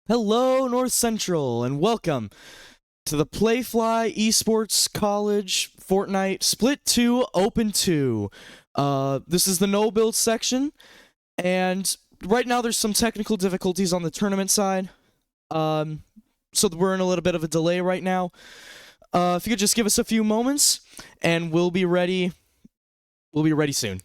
Hello, North Central, and welcome to the Playfly Esports College Fortnite Split 2 Open 2. This is the no build section, and right now there's some technical difficulties on the tournament side. So we're in a little bit of a delay right now. If you could just give us a few moments, and we'll be ready. We'll be ready soon.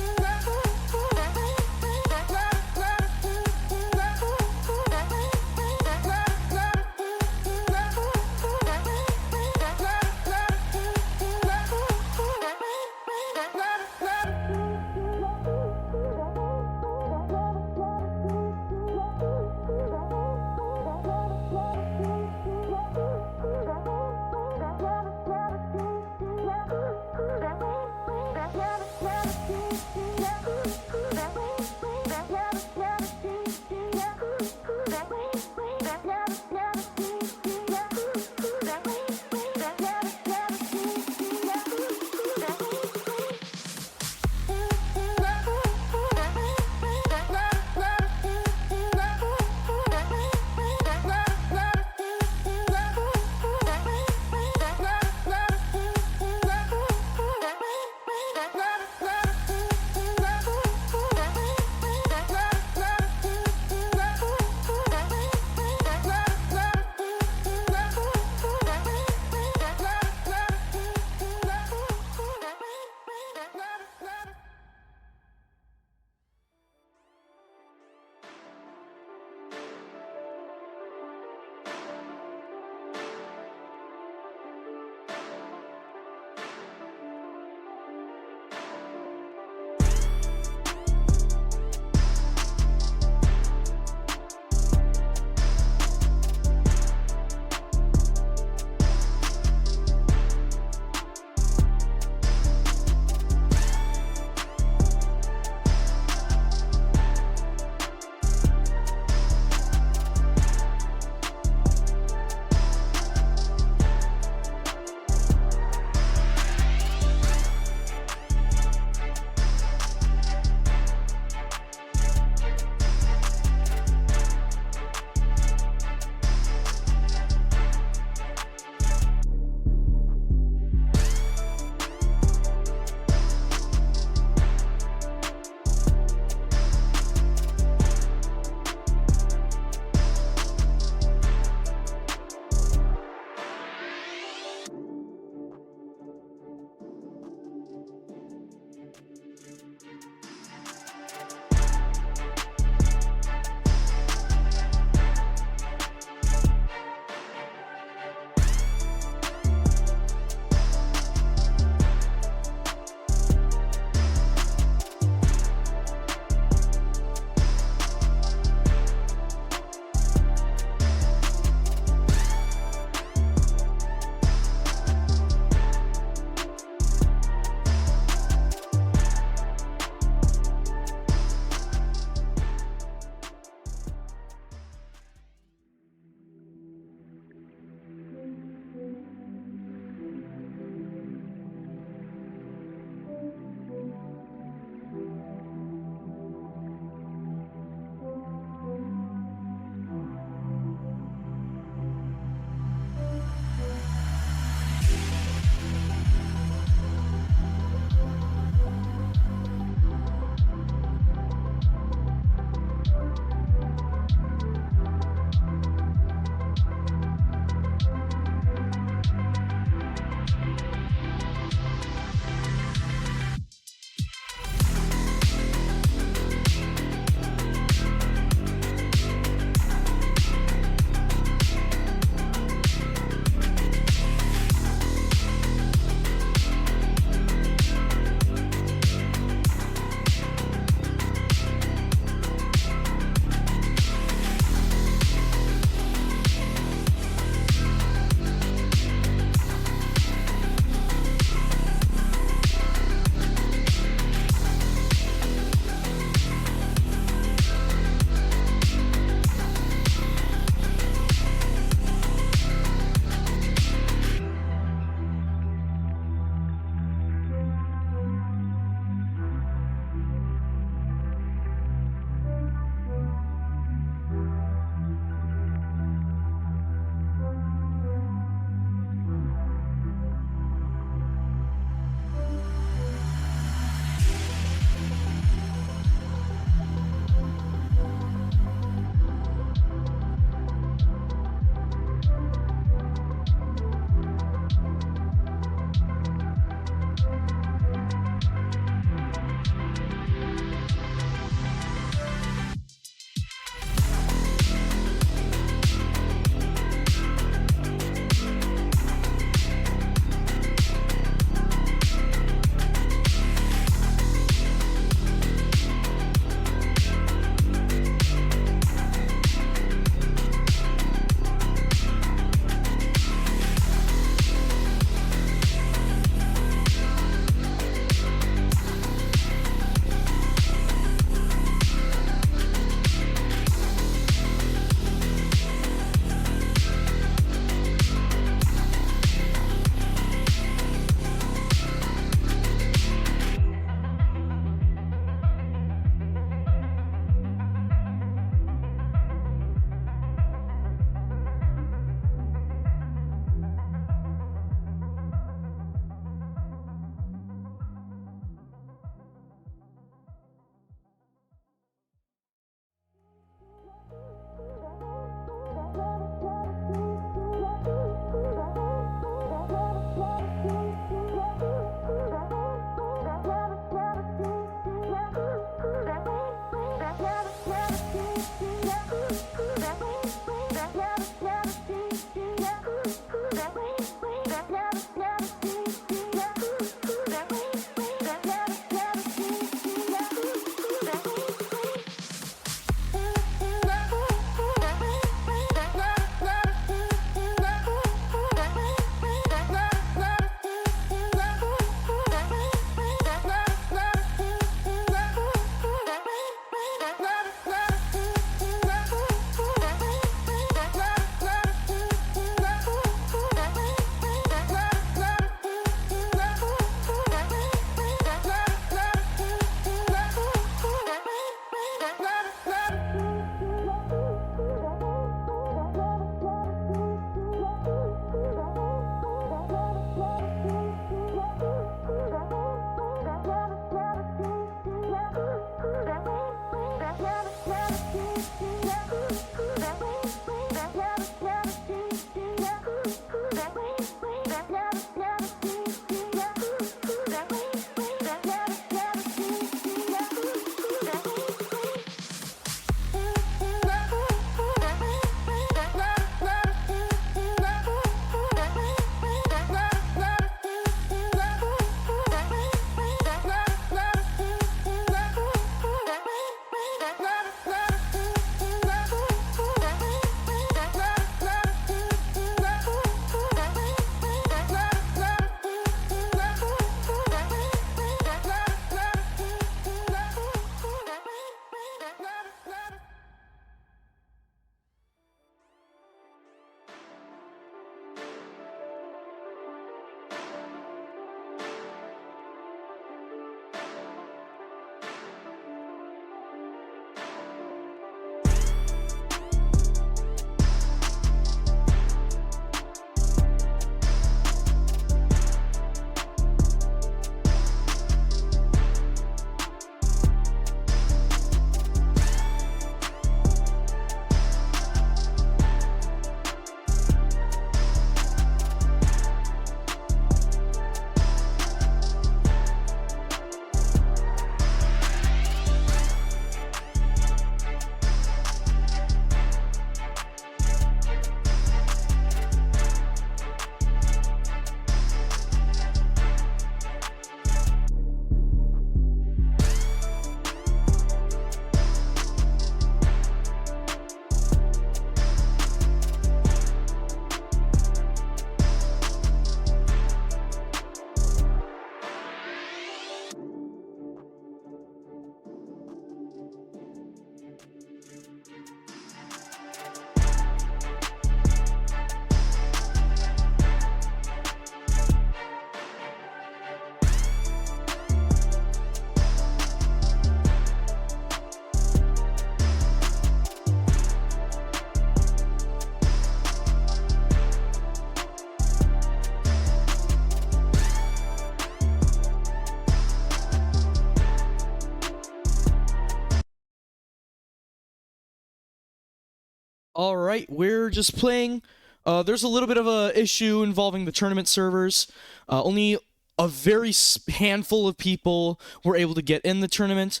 All right, we're just playing. There's a little bit of a issue involving the tournament servers. Only a very handful of people were able to get in the tournament.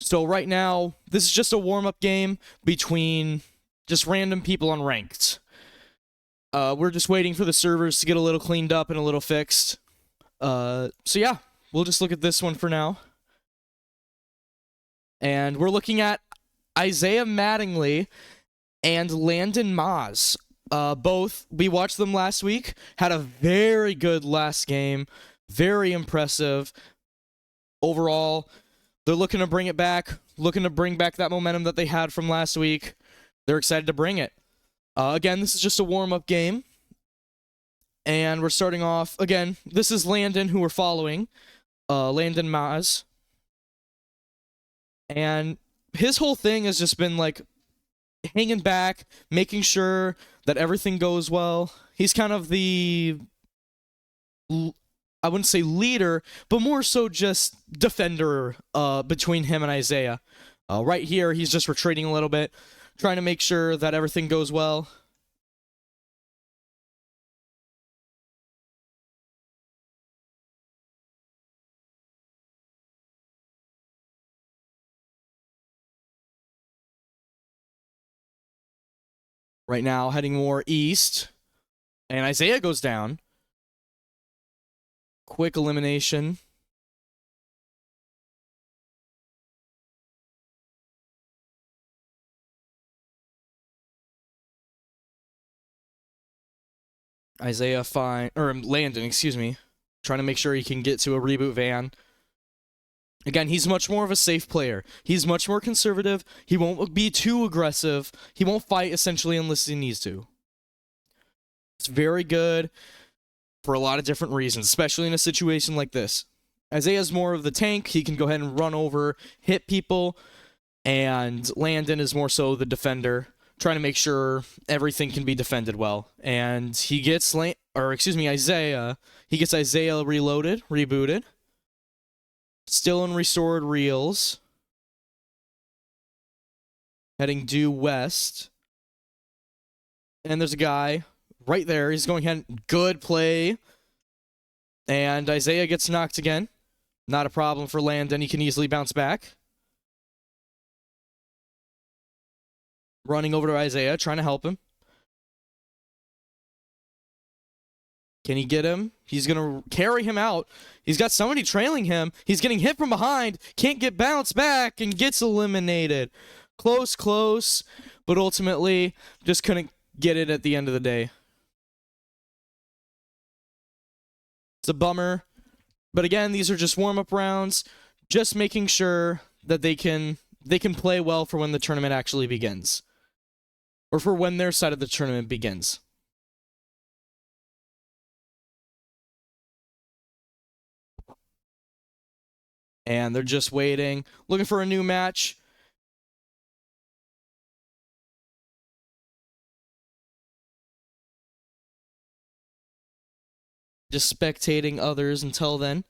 So right now, this is just a warm-up game between just random people on ranked. We're just waiting for the servers to get a little cleaned up and a little fixed. So yeah, we'll just look at this one for now. And we're looking at Isaiah Mattingly and Landon Maas. Both, we watched them last week, had a very good last game, very impressive. Overall, they're looking to bring it back, looking to bring back that momentum that they had from last week. They're excited to bring it. Again, this is just a warm-up game. And we're starting off, again, this is Landon who we're following, Landon Maas. And his whole thing has just been like hanging back, making sure that everything goes well. He's kind of the, I wouldn't say leader, but more so just defender between him and Isaiah. Right here, he's just retreating a little bit, trying to make sure that everything goes well. Right now, heading more east. And Isaiah goes down. Quick elimination. Landon, excuse me. Trying to make sure he can get to a reboot van. Again, he's much more of a safe player. He's much more conservative. He won't be too aggressive. He won't fight, essentially, unless he needs to. It's very good for a lot of different reasons, especially in a situation like this. Isaiah's more of the tank. He can go ahead and run over, hit people. And Landon is more so the defender, trying to make sure everything can be defended well. And he gets Isaiah. He gets Isaiah reloaded, rebooted. Still in restored reels. Heading due west. And there's a guy right there. He's going ahead. Good play. And Isaiah gets knocked again. Not a problem for Landon. He can easily bounce back. Running over to Isaiah, trying to help him. Can he get him? He's going to carry him out. He's got somebody trailing him. He's getting hit from behind. Can't get bounced back and gets eliminated. Close. But ultimately, just couldn't get it at the end of the day. It's a bummer. But again, these are just warm-up rounds. Just making sure that they can play well for when the tournament actually begins. Or for when their side of the tournament begins. And they're just waiting, looking for a new match. Just spectating others until then.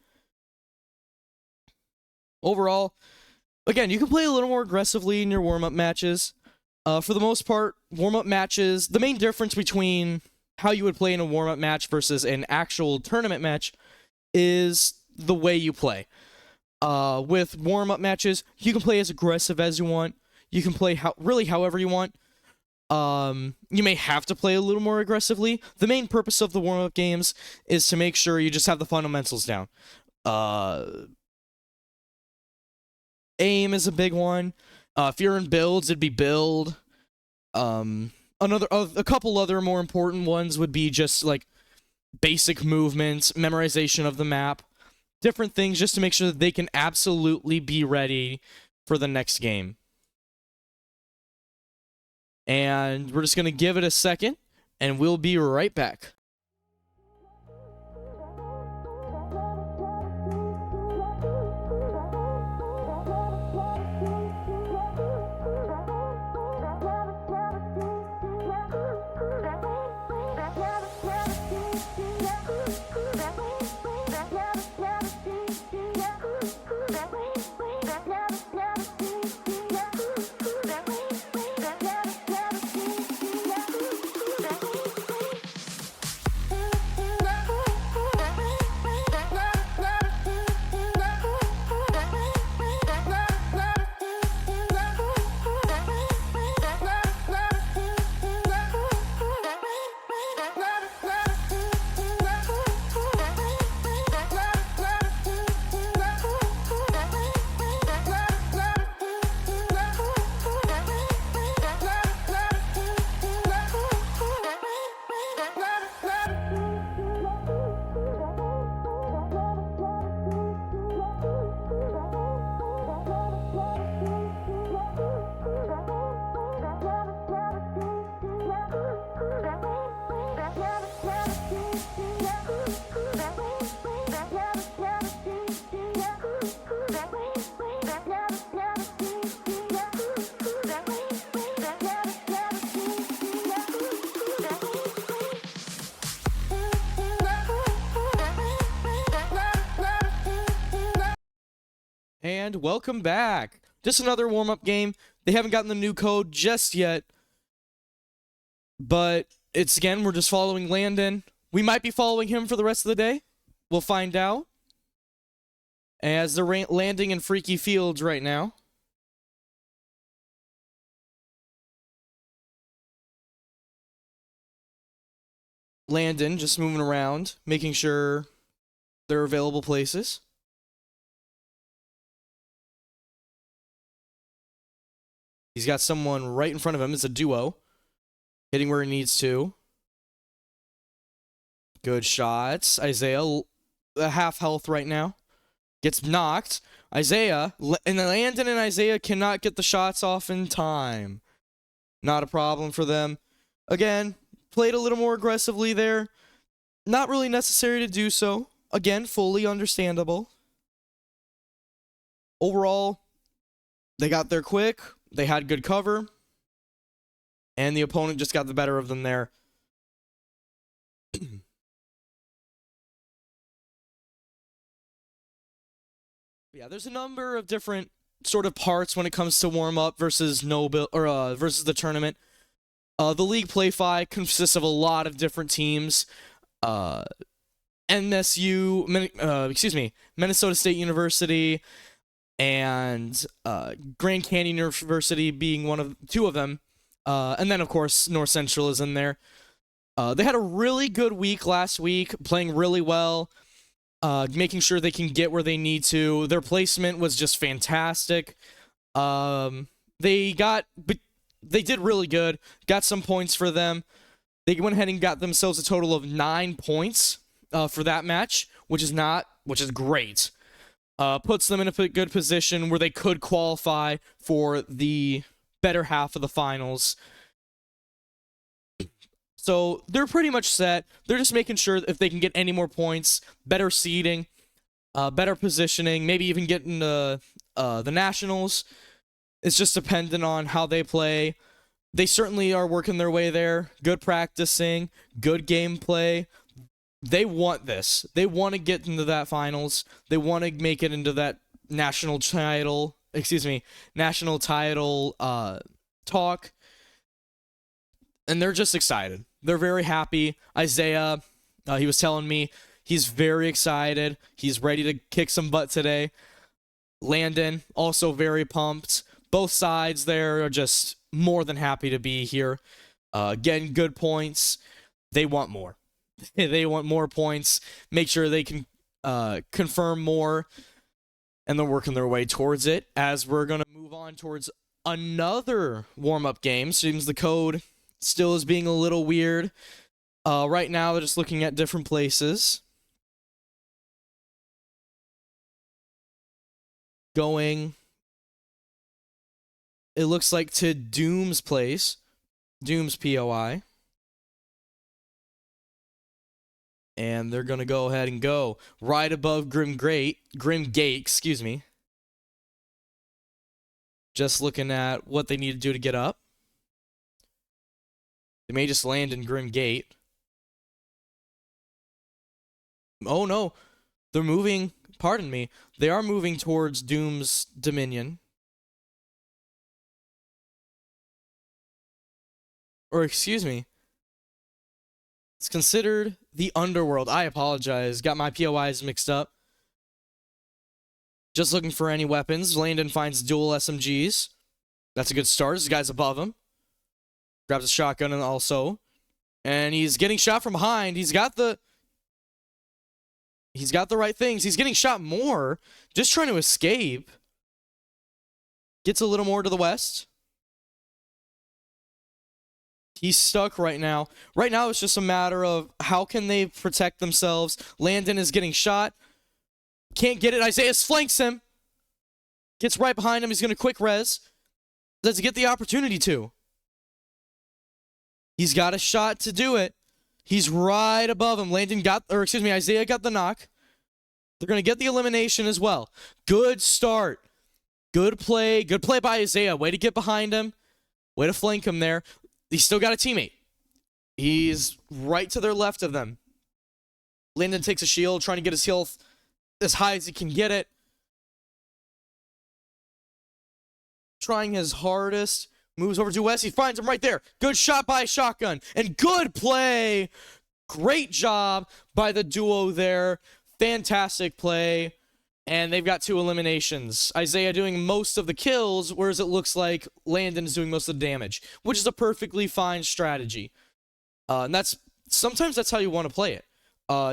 Overall, again, you can play a little more aggressively in your warm-up matches. For the most part, warm-up matches, the main difference between how you would play in a warm-up match versus an actual tournament match is the way you play. With warm-up matches, you can play as aggressive as you want. You can play however you want. You may have to play a little more aggressively. The main purpose of the warm-up games is to make sure you just have the fundamentals down. Aim is a big one. If you're in builds, it'd be build. A couple other more important ones would be just like basic movements, memorization of the map, different things just to make sure that they can absolutely be ready for the next game. And we're just going to give it a second, and we'll be right back. And welcome back. Just another warm-up game. They haven't gotten the new code just yet. But it's, again, we're just following Landon. We might be following him for the rest of the day. We'll find out. As they're landing in freaky fields right now. Landon just moving around, making sure there are available places. He's got someone right in front of him. It's a duo. Hitting where he needs to. Good shots. Isaiah, half health right now. Gets knocked. Isaiah, and Landon and Isaiah cannot get the shots off in time. Not a problem for them. Again, played a little more aggressively there. Not really necessary to do so. Again, fully understandable. Overall, they got there quick. They had good cover. And the opponent just got the better of them there. Yeah, there's a number of different sort of parts when it comes to warm up versus versus the tournament. The league play-fi consists of a lot of different teams. Minnesota State University, and Grand Canyon University being two of them. And then, of course, North Central is in there. They had a really good week last week, playing really well, making sure they can get where they need to. Their placement was just fantastic. They did really good, got some points for them. They went ahead and got themselves a total of 9 points for that match, which is great. Puts them in a good position where they could qualify for the better half of the finals. So they're pretty much set. They're just making sure if they can get any more points, better seeding, better positioning, maybe even getting the nationals. It's just dependent on how they play. They certainly are working their way there. Good practicing, good gameplay. They want this. They want to get into that finals. They want to make it into that national title talk. And they're just excited. They're very happy. Isaiah, he was telling me he's very excited. He's ready to kick some butt today. Landon, also very pumped. Both sides there are just more than happy to be here. Getting good points. They want more. They want more points. Make sure they can confirm more. And they're working their way towards it. As we're going to move on towards another warm-up game. Seems the code still is being a little weird. Right now, they're just looking at different places. Going, it looks like, to Doom's place. Doom's POI. And they're going to go ahead and go right above Grim Gate, excuse me. Just looking at what they need to do to get up. They may just land in Grim Gate. Oh no, they're moving, pardon me, they are moving towards Doom's Dominion. Or excuse me. It's considered the Underworld. I apologize. Got my POIs mixed up. Just looking for any weapons. Landon finds dual SMGs. That's a good start. This guy's above him. Grabs a shotgun and also. And he's getting shot from behind. He's got the right things. He's getting shot more. Just trying to escape. Gets a little more to the west. He's stuck right now. Right now, it's just a matter of how can they protect themselves. Landon is getting shot. Can't get it. Isaiah flanks him. Gets right behind him. He's going to quick res. Does he get the opportunity to? He's got a shot to do it. He's right above him. Isaiah got the knock. They're going to get the elimination as well. Good start. Good play. Good play by Isaiah. Way to get behind him. Way to flank him there. He's still got a teammate. He's right to their left of them. Landon takes a shield, trying to get his health as high as he can get it. trying his hardest. Moves over to Wes. He finds him right there. Good shot by Shotgun. And good play. Great job by the duo there. Fantastic play. And they've got 2 eliminations. Isaiah doing most of the kills, whereas it looks like Landon is doing most of the damage, which is a perfectly fine strategy. And sometimes that's how you want to play it.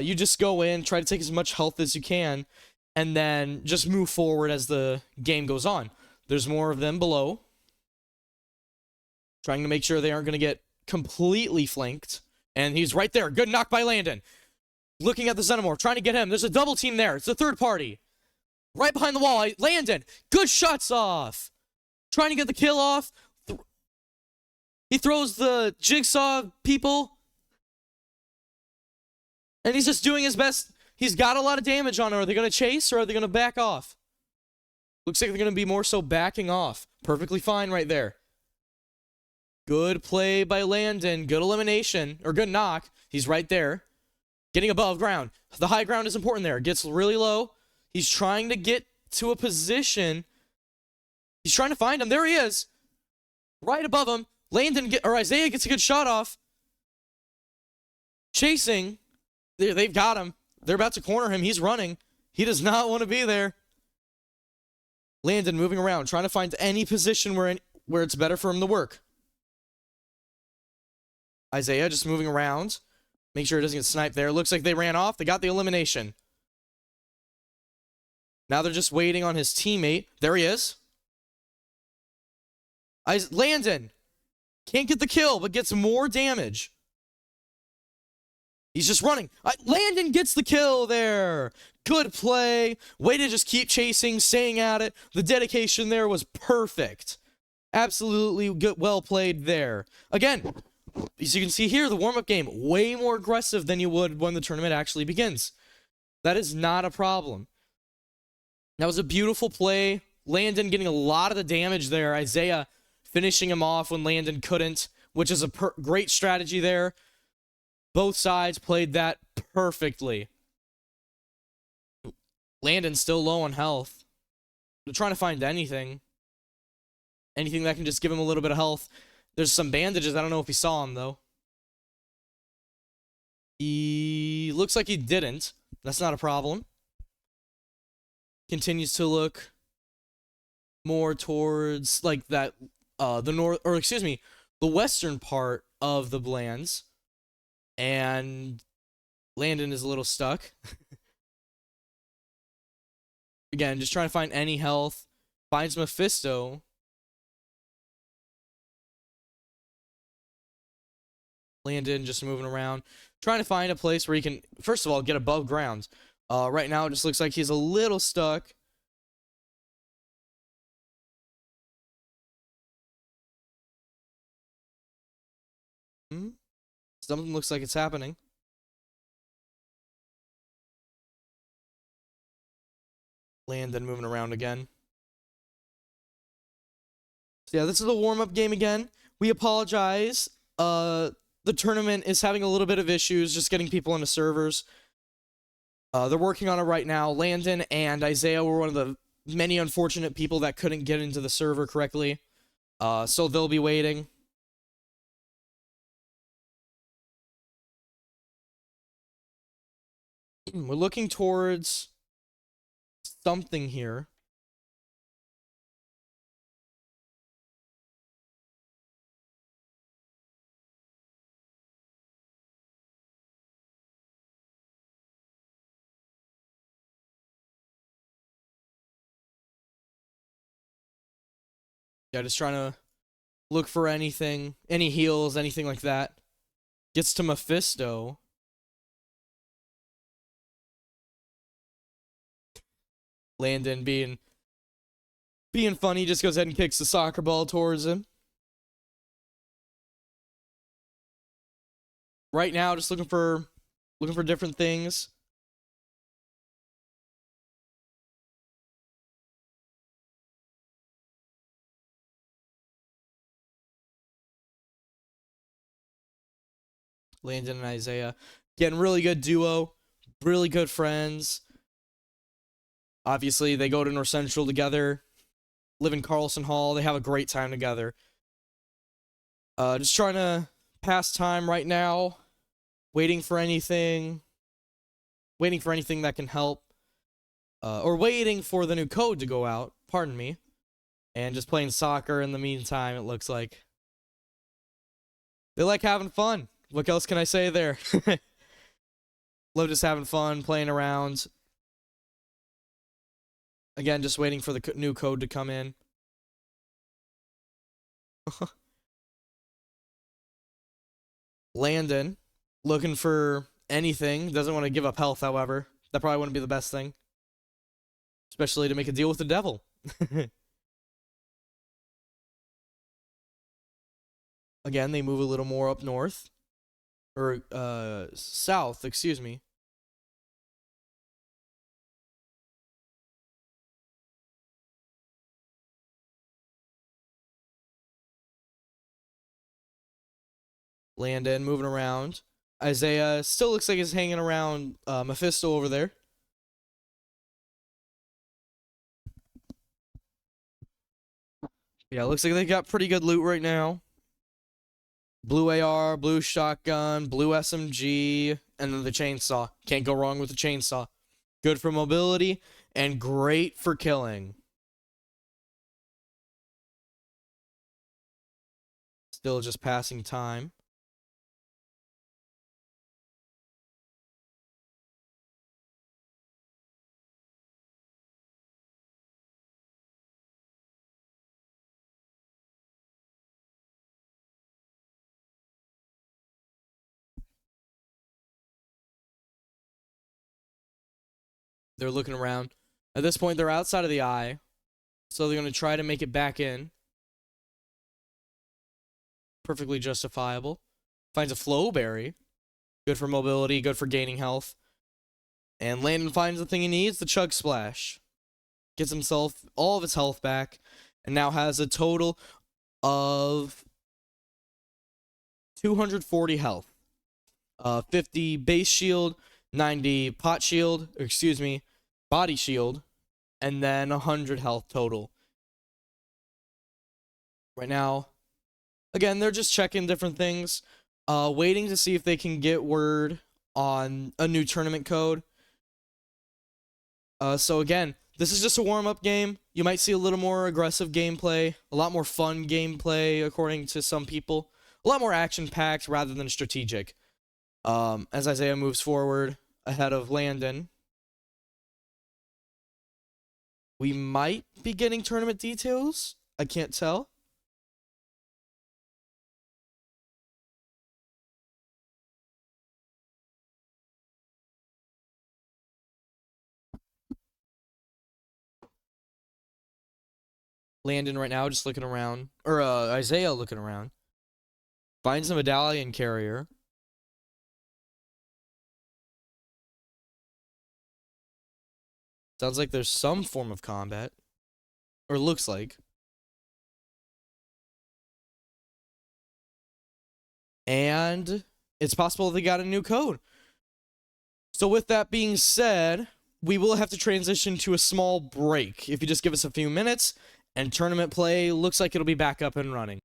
You just go in, try to take as much health as you can, and then just move forward as the game goes on. There's more of them below. Trying to make sure they aren't going to get completely flanked. And he's right there. Good knock by Landon. Looking at the Xenomorph, trying to get him. There's a double team there. It's the third party. Right behind the wall. Landon. Good shots off. Trying to get the kill off. He throws the jigsaw people. And he's just doing his best. He's got a lot of damage on him. Are they going to chase or are they going to back off? Looks like they're going to be more so backing off. Perfectly fine right there. Good play by Landon. Good elimination. Or good knock. He's right there. Getting above ground. The high ground is important there. Gets really low. He's trying to get to a position. He's trying to find him. There he is. Right above him. Isaiah gets a good shot off. Chasing. They've got him. They're about to corner him. He's running. He does not want to be there. Landon moving around. Trying to find any position where it's better for him to work. Isaiah just moving around. Make sure it doesn't get sniped there. Looks like they ran off. They got the elimination. Now they're just waiting on his teammate. There he is. Landon. Can't get the kill, but gets more damage. He's just running. Landon gets the kill there. Good play. Way to just keep chasing, staying at it. The dedication there was perfect. Absolutely good, well played there. Again, as you can see here, the warm-up game, way more aggressive than you would when the tournament actually begins. That is not a problem. That was a beautiful play. Landon getting a lot of the damage there. Isaiah finishing him off when Landon couldn't, which is a great strategy there. Both sides played that perfectly. Landon's still low on health. They're trying to find anything. Anything that can just give him a little bit of health. There's some bandages. I don't know if he saw them, though. He looks like he didn't. That's not a problem. Continues to look more towards, like, that, the western part of the Blands. And Landon is a little stuck. Again, just trying to find any health. Finds Mephisto. Landon just moving around. Trying to find a place where he can, first of all, get above ground. Right now, it just looks like he's a little stuck. Something looks like it's happening. Landon moving around again. So yeah, this is a warm-up game again. We apologize. The tournament is having a little bit of issues just getting people into servers. They're working on it right now. Landon and Isaiah were one of the many unfortunate people that couldn't get into the server correctly. So they'll be waiting. We're looking towards something here. Yeah, just trying to look for anything, any heals, anything like that. Gets to Mephisto. Landon being funny, just goes ahead and kicks the soccer ball towards him. Right now, just looking for different things. Landon and Isaiah getting really good duo, really good friends. Obviously, they go to North Central together. live in Carlson Hall. They have a great time together. Just trying to pass time right now, waiting for anything that can help, or waiting for the new code to go out, pardon me, and just playing soccer in the meantime, it looks like. They like having fun. What else can I say there? Love just having fun, playing around. Again, just waiting for the new code to come in. Landon, looking for anything. Doesn't want to give up health, however. That probably wouldn't be the best thing. Especially to make a deal with the devil. Again, they move a little more up north. Or, south, excuse me. Landon moving around. Isaiah still looks like he's hanging around Mephisto over there. Yeah, looks like they got pretty good loot right now. Blue AR, blue shotgun, blue SMG, and then the chainsaw. Can't go wrong with the chainsaw. Good for mobility and great for killing. Still just passing time. They're looking around. At this point, they're outside of the eye. So they're going to try to make it back in. Perfectly justifiable. Finds a flowberry. Good for mobility, good for gaining health. And Landon finds the thing he needs, the chug splash. Gets himself all of his health back. And now has a total of 240 health. 50 base shield, 90 pot shield, body shield, and then 100 health total. Right now, again, they're just checking different things, waiting to see if they can get word on a new tournament code. So again, this is just a warm-up game. You might see a little more aggressive gameplay, a lot more fun gameplay, according to some people. A lot more action-packed rather than strategic. As Isaiah moves forward ahead of Landon. We might be getting tournament details. I can't tell. Landon right now just looking around. Or Isaiah looking around. Finds a medallion carrier. Sounds like there's some form of combat. Or looks like. And it's possible they got a new code. So with that being said, we will have to transition to a small break. If you just give us a few minutes, and tournament play looks like it'll be back up and running.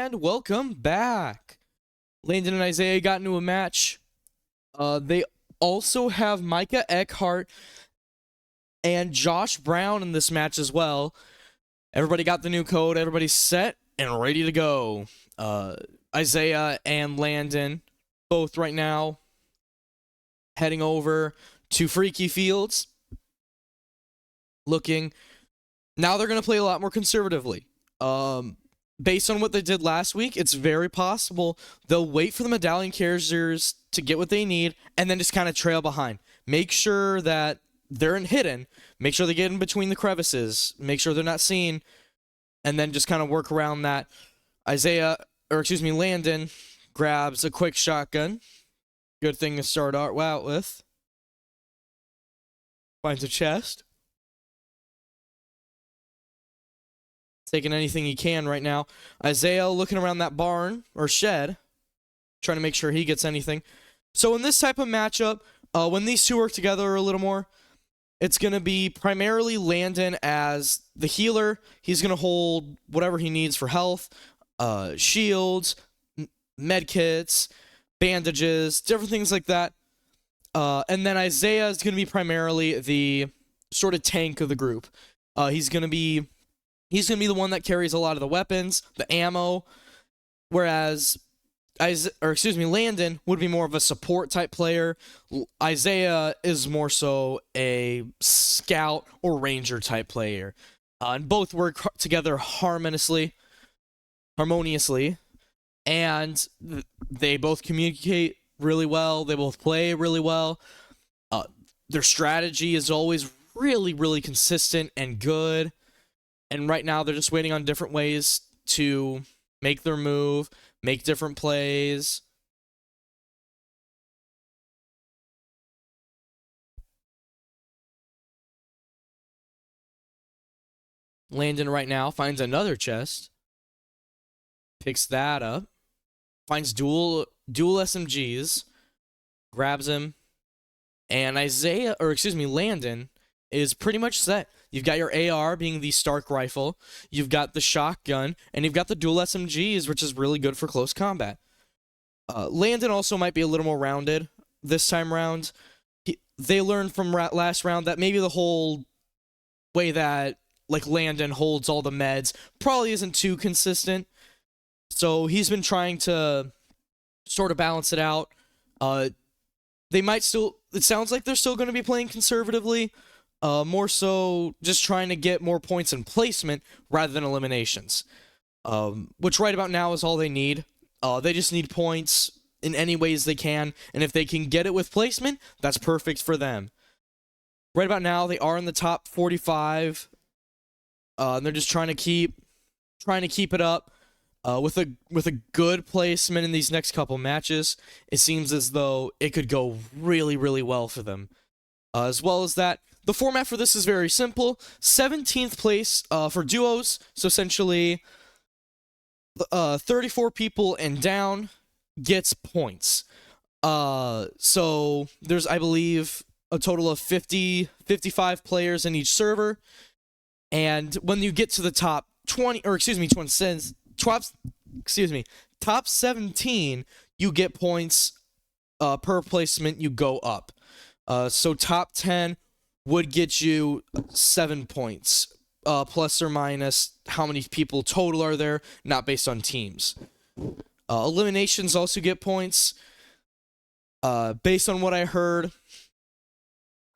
And welcome back. Landon and Isaiah got into a match. They also have Micah Eckhart and Josh Brown in this match as well. Everybody got the new code. Everybody's set and ready to go. Isaiah and Landon both right now heading over to Freaky Fields. Now they're going to play a lot more conservatively. Based on what they did last week, it's very possible they'll wait for the medallion carriers to get what they need and then just kind of trail behind. Make sure that they're hidden. Make sure they get in between the crevices. Make sure they're not seen. And then just kind of work around that. Landon grabs a quick shotgun. Good thing to start out with. Finds a chest. Taking anything he can right now. Isaiah looking around that barn or shed, trying to make sure he gets anything. So in this type of matchup, when these two work together a little more, it's going to be primarily Landon as the healer. He's going to hold whatever he needs for health, shields, medkits, bandages, different things like that. And then Isaiah is going to be primarily the sort of tank of the group. He's going to be the one that carries a lot of the weapons, the ammo, whereas Landon would be more of a support type player. Isaiah is more so a scout or ranger type player. And both work together harmoniously, and they both communicate really well. They both play really well. Their strategy is always really, really consistent and good. And right now, they're just waiting on different ways to make their move, make different plays. Landon right now finds another chest. Picks that up. Finds dual SMGs. Grabs him. And Landon is pretty much set. You've got your AR being the Stark rifle, you've got the shotgun, and you've got the dual SMGs, which is really good for close combat. Landon also might be a little more rounded this time around. They learned from last round that maybe the whole way that Landon holds all the meds probably isn't too consistent. So he's been trying to sort of balance it out. It sounds like they're still going to be playing conservatively. More so just trying to get more points in placement rather than eliminations. Which right about now is all they need. They just need points in any ways they can, and if they can get it with placement, that's perfect for them. Right about now, they are in the top 45. And they're just trying to keep it up. With a good placement in these next couple matches, it seems as though it could go really, really well for them. As well as that, the format for this is very simple. 17th place for duos, so essentially 34 people and down gets points. So there's, I believe, a total of 55 players in each server. And when you get to the top 17, you get points per placement, you go up. So top 10 would get you 7 points, plus or minus how many people total are there, not based on teams. Eliminations also get points. Based on what I heard,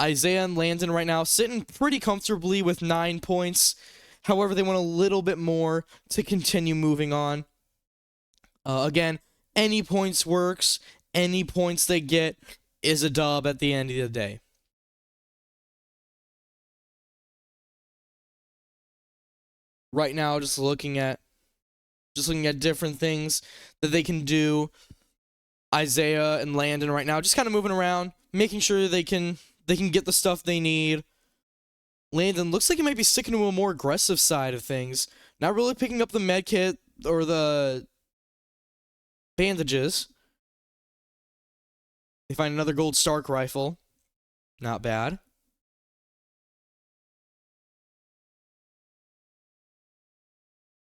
Isaiah and Landon right now sitting pretty comfortably with 9 points. However, they want a little bit more to continue moving on. Again, any points works. Any points they get is a dub at the end of the day. Right now, just looking at different things that they can do. Isaiah and Landon right now just kind of moving around, making sure they can get the stuff they need. Landon looks like he might be sticking to a more aggressive side of things, not really picking up the med kit or the bandages. They find another gold Stark rifle. Not bad.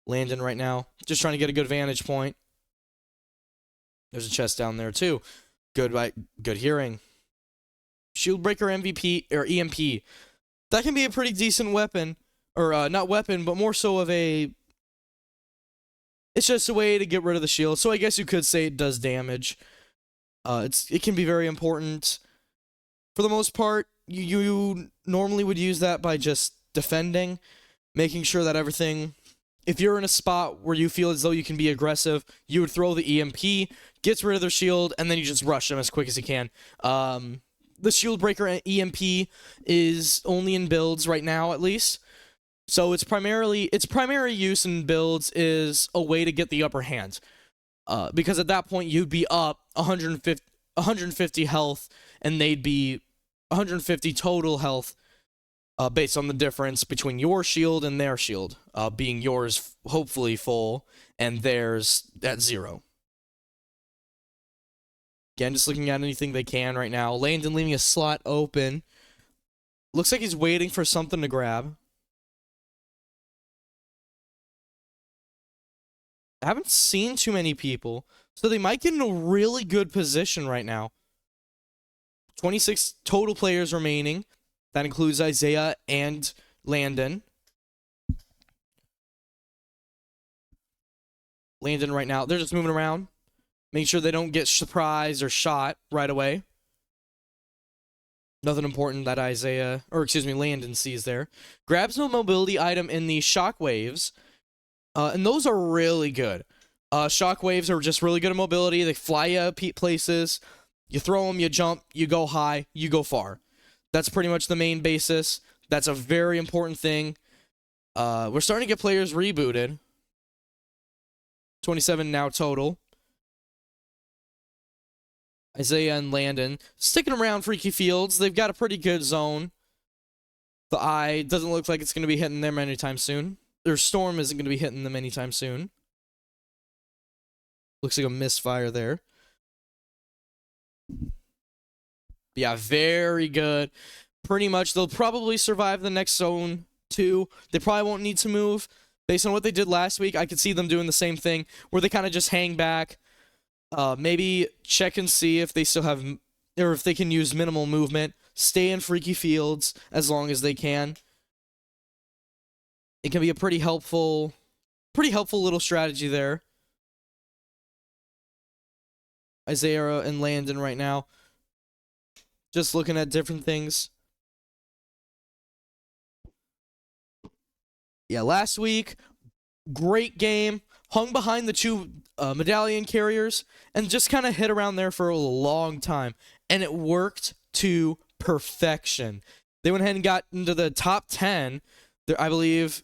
Landon right now. Just trying to get a good vantage point. There's a chest down there too. Good hearing. Shieldbreaker MVP or EMP. That can be a pretty decent weapon. Or not weapon, but more so of a... It's just a way to get rid of the shield. So I guess you could say it does damage. It can be very important. For the most part, you normally would use that by just defending, making sure that everything... If you're in a spot where you feel as though you can be aggressive, you would throw the EMP, gets rid of their shield, and then you just rush them as quick as you can. The shield breaker EMP is only in builds right now, at least. So its primary use in builds is a way to get the upper hand. Because at that point you'd be up 150 health, and they'd be 150 total health. Based on the difference between your shield and their shield, being yours hopefully full and theirs at 0. Again, just looking at anything they can right now. Landon leaving a slot open. Looks like he's waiting for something to grab. I haven't seen too many people, so they might get in a really good position right now. 26 total players remaining. That includes Isaiah and Landon. Landon right now, they're just moving around. Make sure they don't get surprised or shot right away. Nothing important that Landon sees there. Grabs no mobility item in the shockwaves. And those are really good. Shockwaves are just really good at mobility. They fly you places. You throw them, you jump, you go high, you go far. That's pretty much the main basis. That's a very important thing. We're starting to get players rebooted. 27 now total. Isaiah and Landon sticking around Freaky Fields. They've got a pretty good zone. The Eye doesn't look like it's going to be hitting them anytime soon. Their Storm isn't going to be hitting them anytime soon. Looks like a misfire there. Yeah, very good. Pretty much, they'll probably survive the next zone, too. They probably won't need to move. Based on what they did last week, I could see them doing the same thing, where they kind of just hang back. Maybe check and see if they still have, or if they can use minimal movement. Stay in Freaky Fields as long as they can. It can be a pretty helpful little strategy there. Isaiah and Landon right now. Just looking at different things. Yeah, last week, great game. Hung behind the two medallion carriers and just kind of hit around there for a long time. And it worked to perfection. They went ahead and got into the top 10. I believe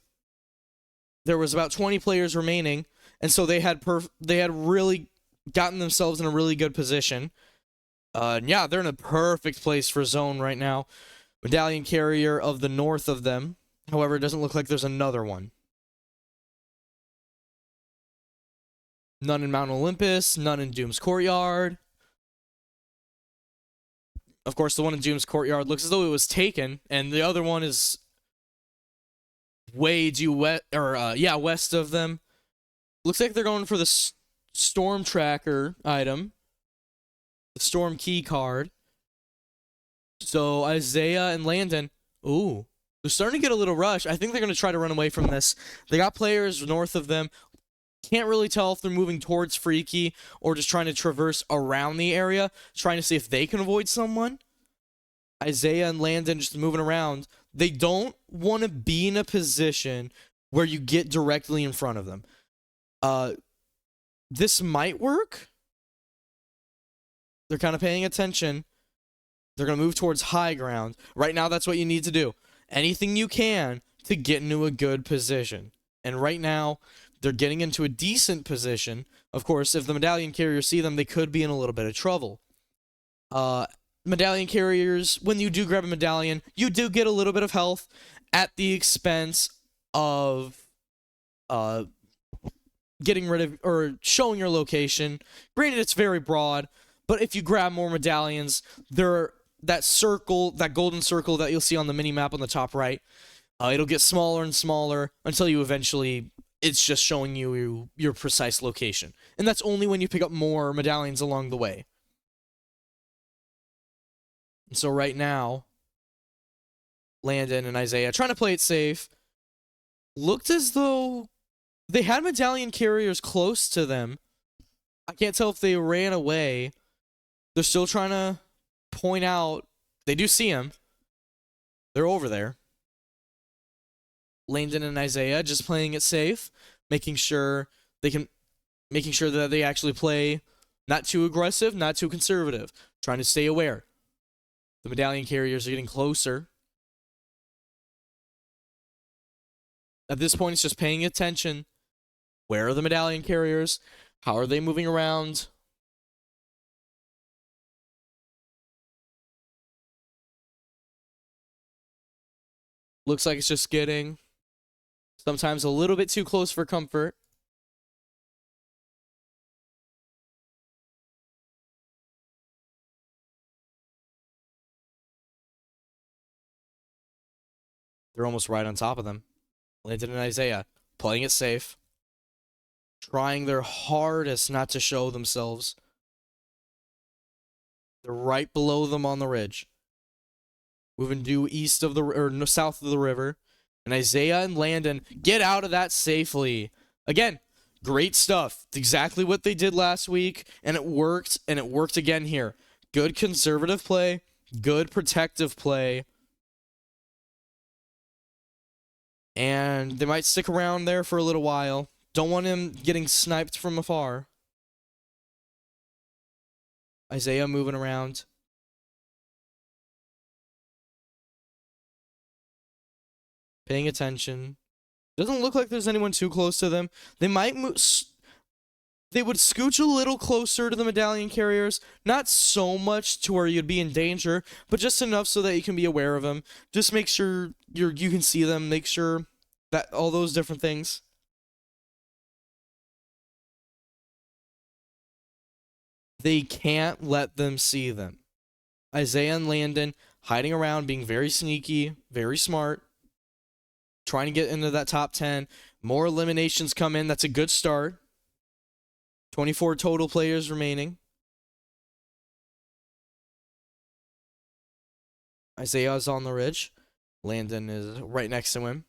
there was about 20 players remaining. And so they had really gotten themselves in a really good position. Yeah, they're in a perfect place for zone right now. Medallion carrier of the north of them. However, it doesn't look like there's another one. None in Mount Olympus, none in Doom's Courtyard. Of course, the one in Doom's Courtyard looks as though it was taken, and the other one is way due west of them. Looks like they're going for the Storm Tracker item. The Storm Key card. So Isaiah and Landon, ooh, they're starting to get a little rush. I think they're going to try to run away from this. They got players north of them. Can't really tell if they're moving towards Freaky or just trying to traverse around the area, trying to see if they can avoid someone. Isaiah and Landon just moving around. They don't want to be in a position where you get directly in front of them. This might work. They're kind of paying attention. They're going to move towards high ground. Right now, that's what you need to do. Anything you can to get into a good position. And right now, they're getting into a decent position. Of course, if the medallion carriers see them, they could be in a little bit of trouble. Medallion carriers, when you do grab a medallion, you do get a little bit of health at the expense of getting rid of or showing your location. Granted, it's very broad, but if you grab more medallions, that golden circle that you'll see on the mini map on the top right, it'll get smaller and smaller until you eventually It's just showing you your precise location. And that's only when you pick up more medallions along the way. And so right now, Landon and Isaiah, trying to play it safe, looked as though they had medallion carriers close to them. I can't tell if they ran away. They're still trying to point out. They do see him. They're over there. Landon and Isaiah just playing it safe, making sure that they actually play not too aggressive, not too conservative, trying to stay aware. The medallion carriers are getting closer. At this point, it's just paying attention. Where are the medallion carriers? How are they moving around? Looks like it's just getting sometimes a little bit too close for comfort. They're almost right on top of them. Landon and Isaiah playing it safe, trying their hardest not to show themselves. They're right below them on the ridge. Moving due east of the or south of the river. And Isaiah and Landon get out of that safely. Again, great stuff. It's exactly what they did last week, and it worked again here. Good conservative play, good protective play. And they might stick around there for a little while. Don't want him getting sniped from afar. Isaiah moving around. Paying attention. Doesn't look like there's anyone too close to them. They might move. They would scooch a little closer to the medallion carriers. Not so much to where you'd be in danger, but just enough so that you can be aware of them. Just make sure you can see them. Make sure that all those different things. They can't let them see them. Isaiah and Landon hiding around, being very sneaky, very smart. Trying to get into that top 10. More eliminations come in. That's a good start. 24 total players remaining. Isaiah's on the ridge. Landon is right next to him.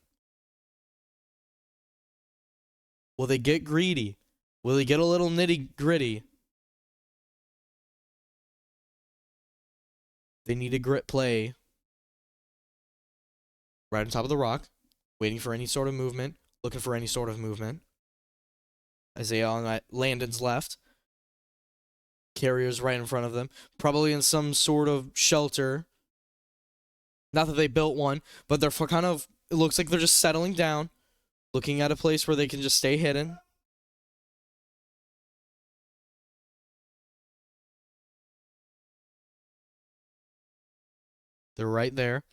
Will they get greedy? Will they get a little nitty-gritty? They need a grit play. Right on top of the rock. Waiting for any sort of movement. Looking for any sort of movement. Isaiah on Landon's left. Carriers right in front of them. Probably in some sort of shelter. Not that they built one, but they're kind of, it looks like they're just settling down. Looking at a place where they can just stay hidden. They're right there.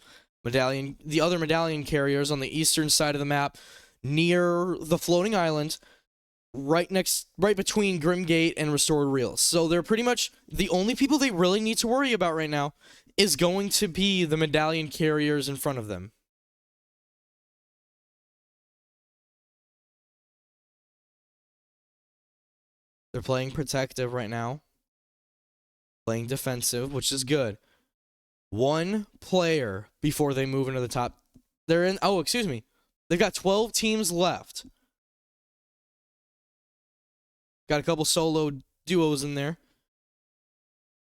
The other medallion carriers on the eastern side of the map, near the floating island, right between Grimgate and Restored Reels. So they're pretty much the only people they really need to worry about right now is going to be the medallion carriers in front of them. They're playing protective right now. Playing defensive, which is good. One player before they move into the top. Excuse me. They've got 12 teams left. Got a couple solo duos in there.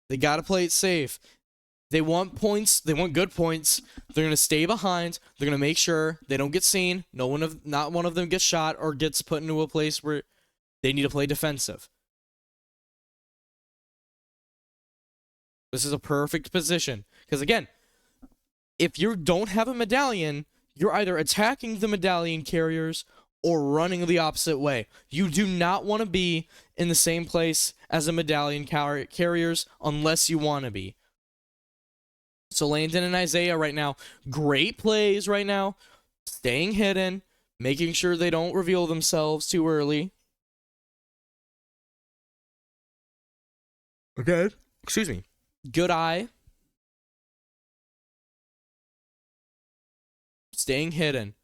They got to play it safe. They want points. They want good points. They're going to stay behind. They're going to make sure they don't get seen. Not one of them gets shot or gets put into a place where they need to play defensive. This is a perfect position. Because again, if you don't have a medallion, you're either attacking the medallion carriers or running the opposite way. You do not want to be in the same place as the medallion carriers unless you want to be. So Landon and Isaiah right now, great plays right now. Staying hidden, making sure they don't reveal themselves too early. Okay. Excuse me. Good eye. Staying hidden.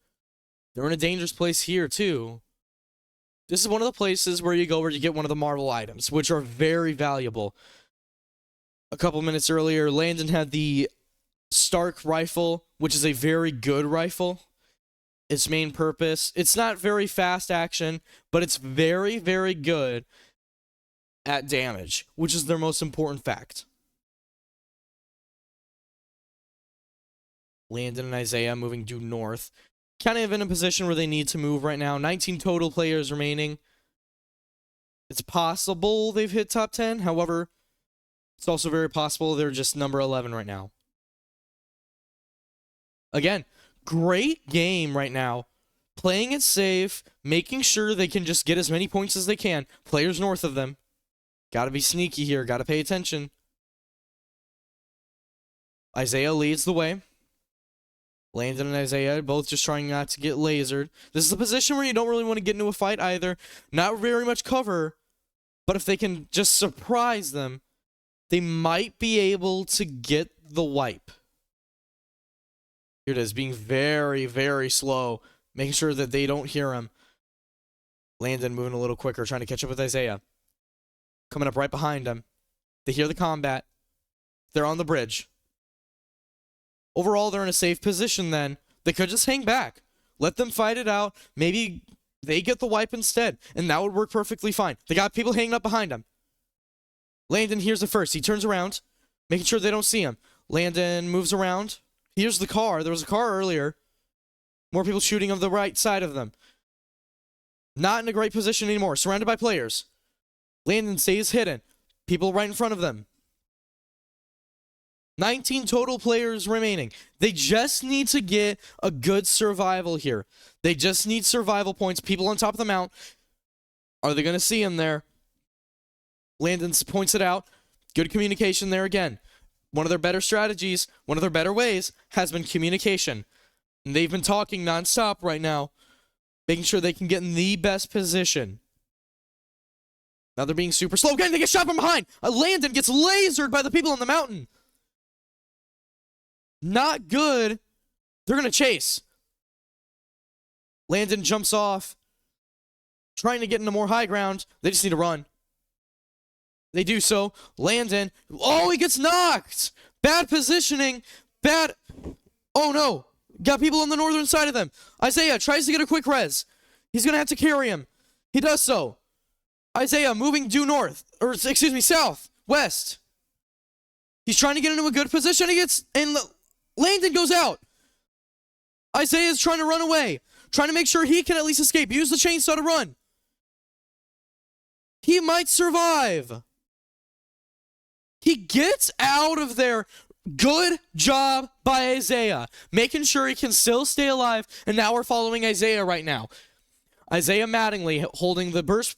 They're in a dangerous place here, too. This is one of the places where you go where you get one of the Marvel items, which are very valuable. A couple minutes earlier, Landon had the Stark rifle, which is a very good rifle. Its main purpose, it's not very fast action, but it's very, very good at damage, which is their most important fact. Landon and Isaiah moving due north. Kind of in a position where they need to move right now. 19 total players remaining. It's possible they've hit top 10. However, it's also very possible they're just number 11 right now. Again, great game right now. Playing it safe, making sure they can just get as many points as they can. Players north of them. Gotta be sneaky here. Gotta pay attention. Isaiah leads the way. Landon and Isaiah both just trying not to get lasered. This is a position where you don't really want to get into a fight either. Not very much cover. But if they can just surprise them, they might be able to get the wipe. Here it is, being very, very slow. Making sure that they don't hear him. Landon moving a little quicker, trying to catch up with Isaiah. Coming up right behind him. They hear the combat. They're on the bridge. Overall, they're in a safe position then. They could just hang back. Let them fight it out. Maybe they get the wipe instead. And that would work perfectly fine. They got people hanging up behind them. Landon hears it first. He turns around, making sure they don't see him. Landon moves around. Here's the car. There was a car earlier. More people shooting on the right side of them. Not in a great position anymore. Surrounded by players. Landon stays hidden. People right in front of them. 19 total players remaining. They just need to get a good survival here. They just need survival points. People on top of the mount. Are they going to see him there? Landon points it out. Good communication there again. One of their better strategies, one of their better ways, has been communication. And they've been talking nonstop right now, making sure they can get in the best position. Now they're being super slow. Again, they get shot from behind. Landon gets lasered by the people on the mountain. Not good. They're going to chase. Landon jumps off, trying to get into more high ground. They just need to run. They do so. Landon. Oh, he gets knocked. Bad positioning. Bad. Oh, no. Got people on the northern side of them. Isaiah tries to get a quick res. He's going to have to carry him. He does so. Isaiah moving due north. Or, excuse me, south. West. He's trying to get into a good position. He gets... And Landon goes out. Isaiah's trying to run away. Trying to make sure he can at least escape. Use the chainsaw to run. He might survive. He gets out of there. Good job by Isaiah. Making sure he can still stay alive. And now we're following Isaiah right now. Isaiah Mattingly holding the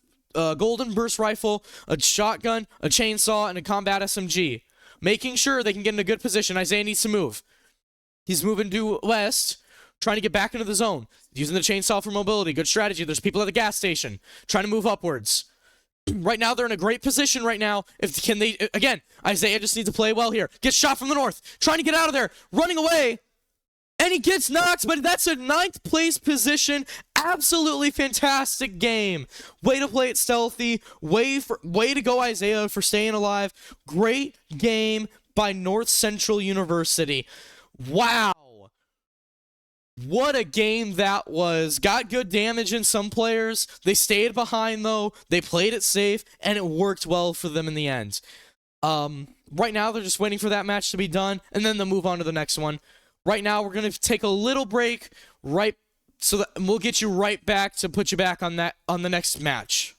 golden burst rifle, a shotgun, a chainsaw, and a combat SMG. Making sure they can get in a good position. Isaiah needs to move. He's moving due west, trying to get back into the zone. Using the chainsaw for mobility. Good strategy. There's people at the gas station trying to move upwards. Right now, they're in a great position right now. Again, Isaiah just needs to play well here. Gets shot from the north. Trying to get out of there. Running away. And he gets knocked, but that's a 9th place position. Absolutely fantastic game. Way to play it stealthy. Way to go, Isaiah, for staying alive. Great game by North Central University. Wow. What a game that was. Got good damage in some players. They stayed behind, though. They played it safe, and it worked well for them in the end. Right now, they're just waiting for that match to be done, and then they'll move on to the next one. Right now, we're going to take a little break, so that we'll get you right back to put you back on the next match.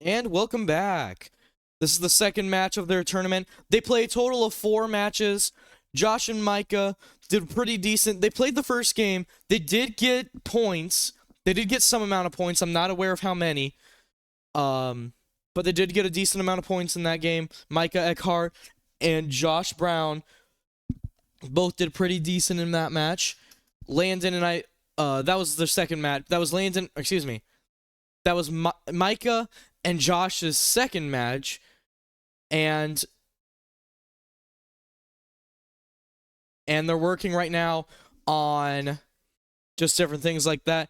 And welcome back. This is the second match of their tournament. They play a total of 4 matches. Josh and Micah did pretty decent. They played the first game. They did get points. They did get some amount of points. I'm not aware of how many. But they did get a decent amount of points in that game. Micah Eckhart and Josh Brown both did pretty decent in that match. Landon and I, that was their second match. That was Landon, excuse me. That was Micah and Josh's second match. And they're working right now on just different things like that.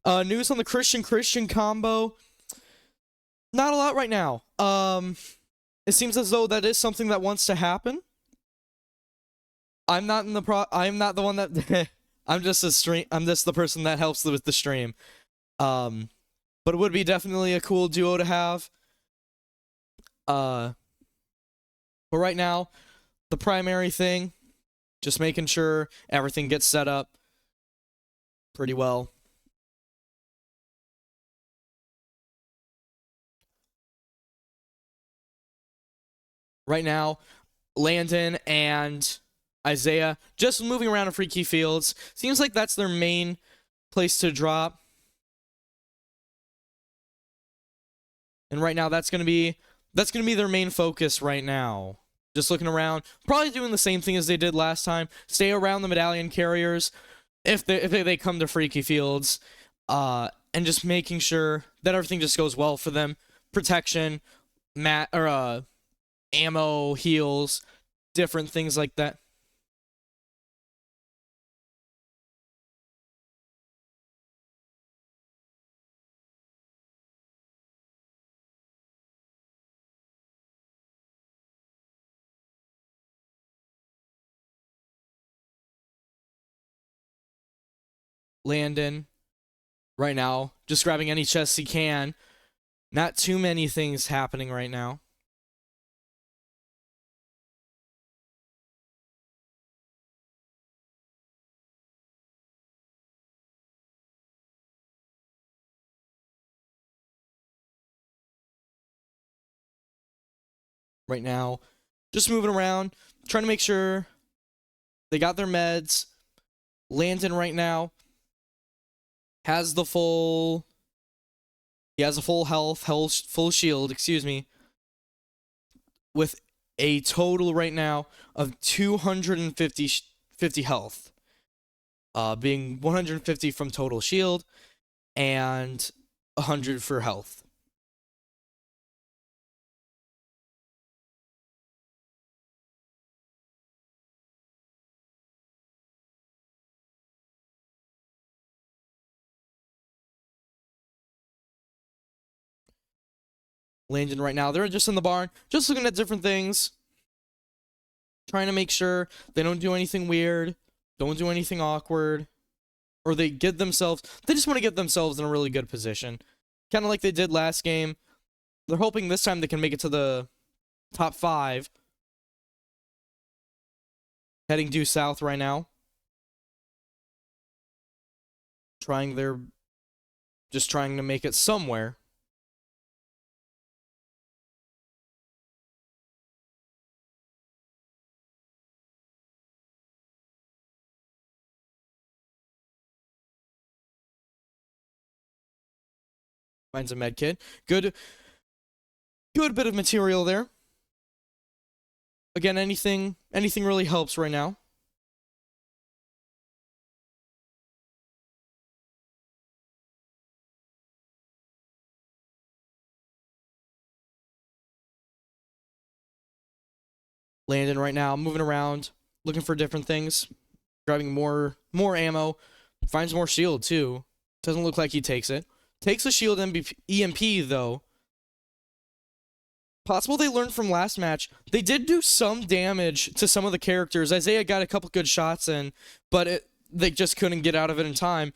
News on the Christian combo. Not a lot right now. It seems as though that is something that wants to happen. I'm not the one that I'm just the person that helps with the stream. But it would be definitely a cool duo to have. But right now, the primary thing, just making sure everything gets set up pretty well. Right now, Landon and Isaiah just moving around in Freaky Fields. Seems like that's their main place to drop. And right now, that's gonna be their main focus right now. Just looking around, probably doing the same thing as they did last time. Stay around the medallion carriers if they come to Freaky Fields, and just making sure that everything just goes well for them. Protection, ammo, heals, different things like that. Landon, right now, just grabbing any chests he can. Not too many things happening right now. Right now, just moving around, trying to make sure they got their meds. Landon right now has the full... He has a full full shield, excuse me, with a total right now of 250 health. Being 150 from total shield and 100 for health. Landon right now, they're just in the barn, just looking at different things, trying to make sure they don't do anything weird, don't do anything awkward, or they just want to get themselves in a really good position, kind of like they did last game. They're hoping this time they can make it to the top 5. Heading due south right now, just trying to make it somewhere. Finds a med kit. Good bit of material there. Again, anything really helps right now. Landon right now, moving around, looking for different things, grabbing more ammo, finds more shield too. Doesn't look like he takes it. Takes a shield EMP though. Possible they learned from last match. They did do some damage to some of the characters. Isaiah got a couple good shots in, but they just couldn't get out of it in time.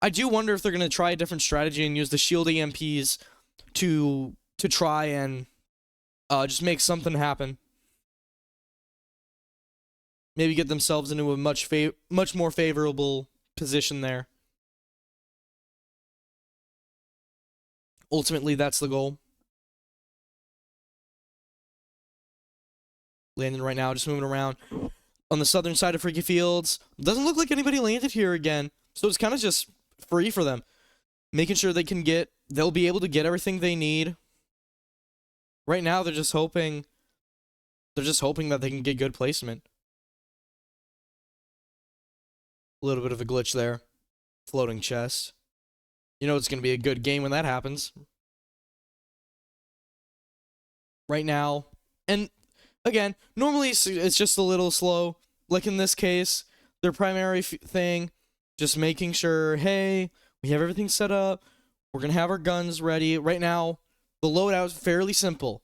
I do wonder if they're going to try a different strategy and use the shield EMPs to try and just make something happen. Maybe get themselves into a much more favorable position there. Ultimately, that's the goal. Landon right now, just moving around on the southern side of Freaky Fields. Doesn't look like anybody landed here again, so it's kind of just free for them. Making sure they'll be able to get everything they need. Right now, they're just hoping that they can get good placement. A little bit of a glitch there. Floating chest. You know it's going to be a good game when that happens. Right now, and again, normally it's just a little slow. Like in this case, their primary thing, just making sure, hey, we have everything set up. We're going to have our guns ready. Right now, the loadout is fairly simple.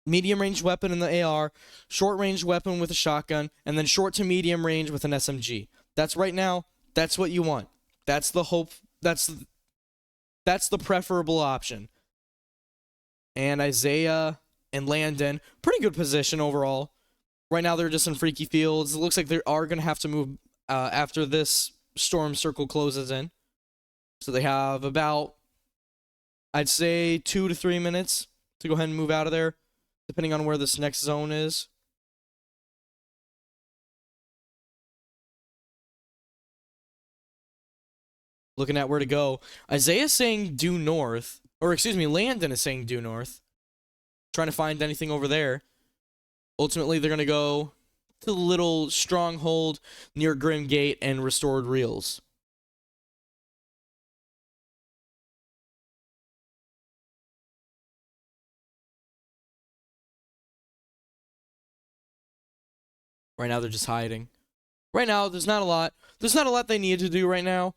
Medium range weapon in the AR, short range weapon with a shotgun, and then short to medium range with an SMG. That's right now, that's what you want. That's the hope, that's the preferable option. And Isaiah and Landon, pretty good position overall. Right now they're just in Freaky Fields. It looks like they are going to have to move after this storm circle closes in. So they have about, I'd say, 2 to 3 minutes to go ahead and move out of there, depending on where this next zone is. Looking at where to go. Isaiah's saying due north. Or excuse me, Landon is saying due north. Trying to find anything over there. Ultimately, they're going to go to the little stronghold near Grim Gate and Restored Reels. Right now, they're just hiding. Right now, there's not a lot. There's not a lot they need to do right now.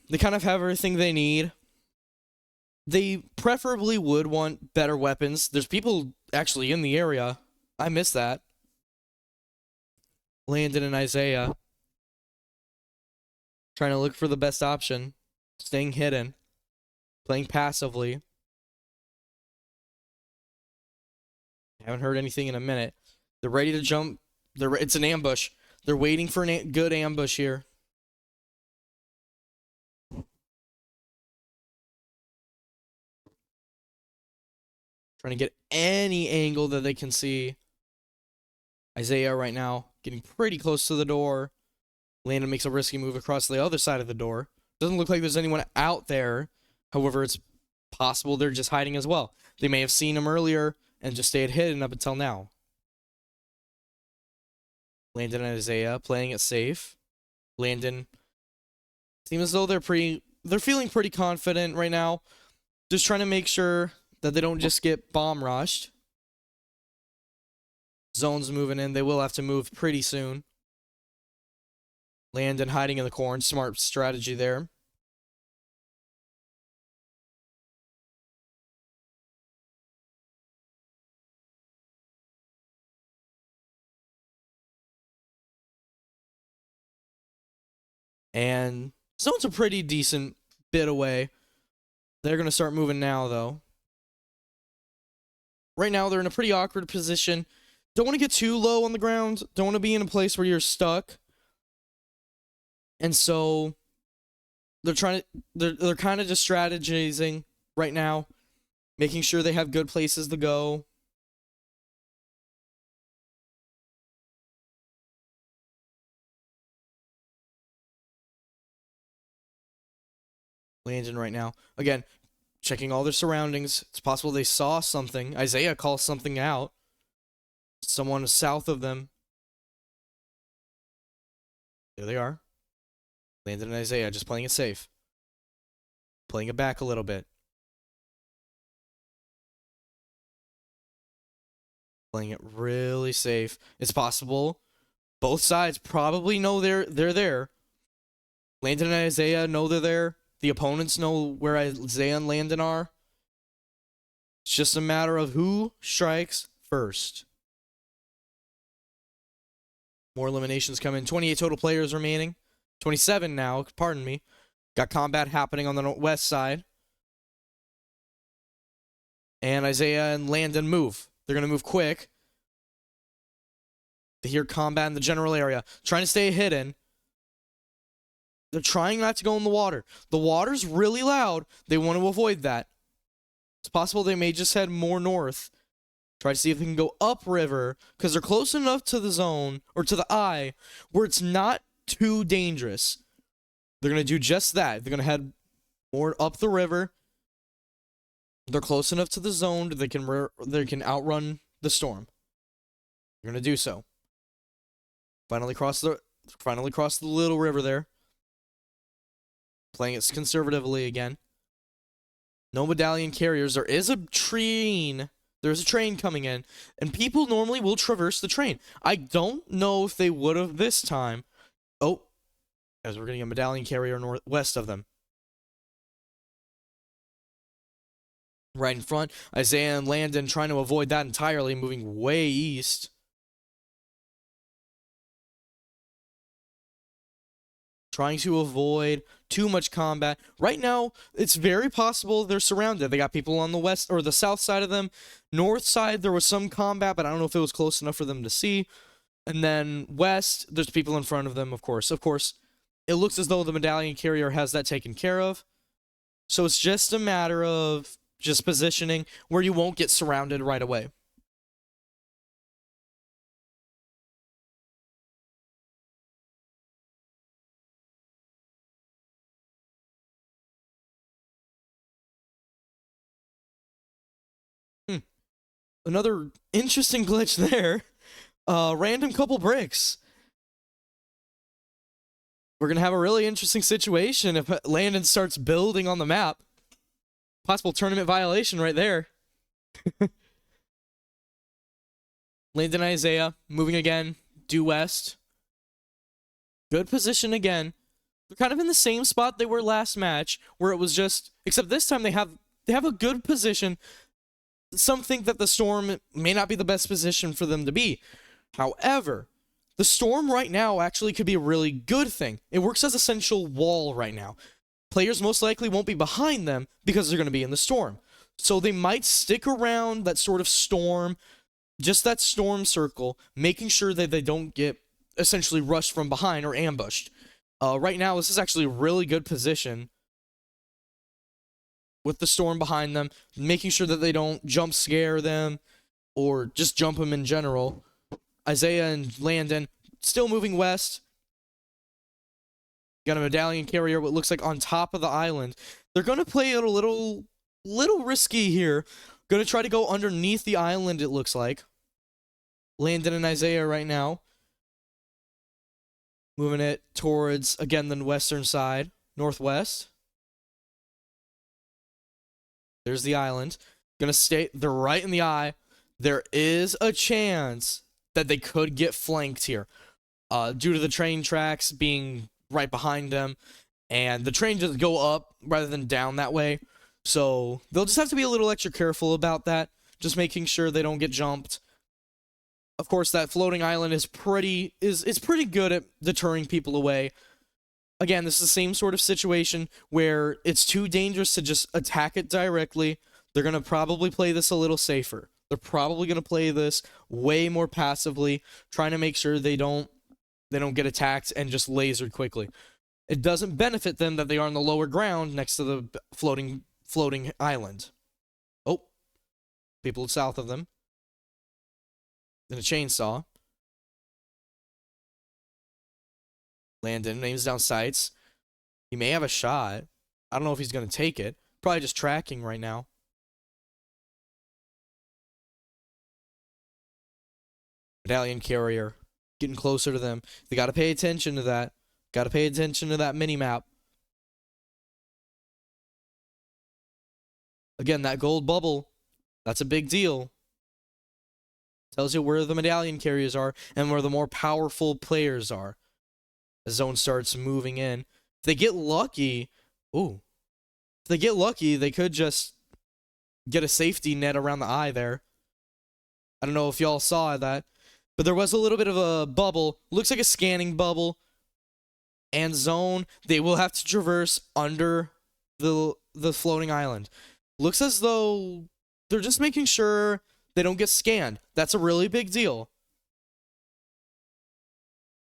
They kind of have everything they need. They preferably would want better weapons. There's people actually in the area. I miss that. Landon and Isaiah. Trying to look for the best option. Staying hidden. Playing passively. Haven't heard anything in a minute. They're ready to jump. It's an ambush. They're waiting for a good ambush here. Trying to get any angle that they can see. Isaiah right now getting pretty close to the door. Landon makes a risky move across the other side of the door. Doesn't look like there's anyone out there. However, it's possible they're just hiding as well. They may have seen him earlier and just stayed hidden up until now. Landon and Isaiah playing it safe. Landon seems as though they're feeling pretty confident right now. Just trying to make sure that they don't just get bomb rushed. Zone's moving in. They will have to move pretty soon. Landon hiding in the corn. Smart strategy there. And Zone's a pretty decent bit away. They're going to start moving now, though. Right now, they're in a pretty awkward position. Don't want to get too low on the ground. Don't want to be in a place where you're stuck. And so they're kind of just strategizing right now, making sure they have good places to go. Landon right now. Again, checking all their surroundings. It's possible they saw something. Isaiah calls something out. Someone south of them. There they are. Landon and Isaiah just playing it safe. Playing it back a little bit. Playing it really safe. It's possible both sides probably know they're there. Landon and Isaiah know they're there. The opponents know where Isaiah and Landon are. It's just a matter of who strikes first. More eliminations come in. 28 total players remaining. 27 now, pardon me. Got combat happening on the west side. And Isaiah and Landon move. They're going to move quick. They hear combat in the general area. Trying to stay hidden. They're trying not to go in the water. The water's really loud. They want to avoid that. It's possible they may just head more north. Try to see if they can go upriver, because they're close enough to the zone, or to the eye, where it's not too dangerous. They're going to do just that. They're going to head more up the river. They're close enough to the zone that they can outrun the storm. They're going to do so. Finally cross the little river there. Playing it conservatively again. No medallion carriers. There is a train. There's a train coming in, and people normally will traverse the train. I don't know if they would have this time. Oh, as we're getting a medallion carrier northwest of them. Right in front, Isaiah and Landon trying to avoid that entirely, moving way east. Trying to avoid too much combat. Right now, it's very possible they're surrounded. They got people on the west or the south side of them. North side, there was some combat, but I don't know if it was close enough for them to see. And then west, there's people in front of them, of course. Of course, it looks as though the medallion carrier has that taken care of. So it's just a matter of just positioning where you won't get surrounded right away. Another interesting glitch there. Random couple bricks. We're going to have a really interesting situation if Landon starts building on the map. Possible tournament violation right there. Landon and Isaiah moving again, due west. Good position again. They're kind of in the same spot they were last match, where it was just, except this time they have a good position. Some think that the storm may not be the best position for them to be. However, the storm right now actually could be a really good thing. It works as a central wall right now. Players most likely won't be behind them because they're going to be in the storm. So they might stick around that sort of storm, just that storm circle, making sure that they don't get essentially rushed from behind or ambushed. Right now, this is actually a really good position with the storm behind them, making sure that they don't jump scare them or just jump them in general. Isaiah and Landon still moving west. Got a medallion carrier, what looks like on top of the island. They're going to play it a little risky here. Going to try to go underneath the island, it looks like. Landon and Isaiah right now. Moving it towards, again, the western side, northwest. There's the island. Gonna stay. They're right in the eye. There is a chance that they could get flanked here, due to the train tracks being right behind them, and the train just go up rather than down that way. So they'll just have to be a little extra careful about that, just making sure they don't get jumped. Of course, that floating island is pretty good at deterring people away. Again, this is the same sort of situation where it's too dangerous to just attack it directly. They're going to probably play this a little safer. They're probably going to play this way more passively, trying to make sure they don't get attacked and just lasered quickly. It doesn't benefit them that they are on the lower ground next to the floating island. Oh, people south of them. Then a chainsaw. Landon aims down sights. He may have a shot. I don't know if he's going to take it. Probably just tracking right now. Medallion carrier. Getting closer to them. They got to pay attention to that. Got to pay attention to that mini-map. Again, that gold bubble. That's a big deal. Tells you where the medallion carriers are and where the more powerful players are. The zone starts moving in. If they get lucky, they could just get a safety net around the eye there. I don't know if y'all saw that, but there was a little bit of a bubble. Looks like a scanning bubble. And zone, they will have to traverse under the floating island. Looks as though they're just making sure they don't get scanned. That's a really big deal.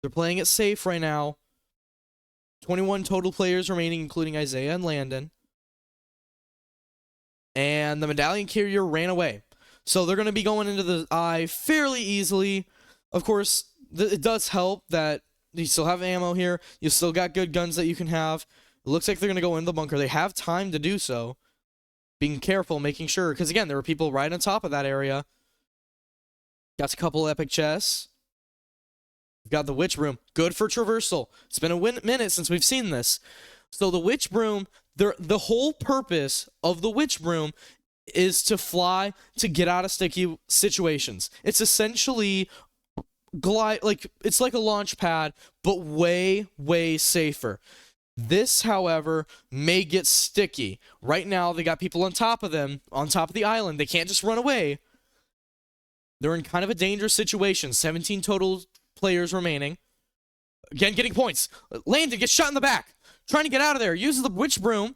They're playing it safe right now. 21 total players remaining, including Isaiah and Landon. And the medallion carrier ran away. So they're going to be going into the eye fairly easily. Of course, it does help that you still have ammo here. You still got good guns that you can have. It looks like they're going to go in the bunker. They have time to do so. Being careful, making sure. Because, again, there were people right on top of that area. Got a couple epic chests. We've got the witch broom. Good for traversal. It's been a minute since we've seen this. So the witch broom, the whole purpose of the witch broom is to fly to get out of sticky situations. It's essentially it's like a launch pad, but way, way safer. This, however, may get sticky. Right now, they got people on top of them, on top of the island. They can't just run away. They're in kind of a dangerous situation. 17 total players remaining. Again, getting points. Landon gets shot in the back. Trying to get out of there. Uses the witch broom.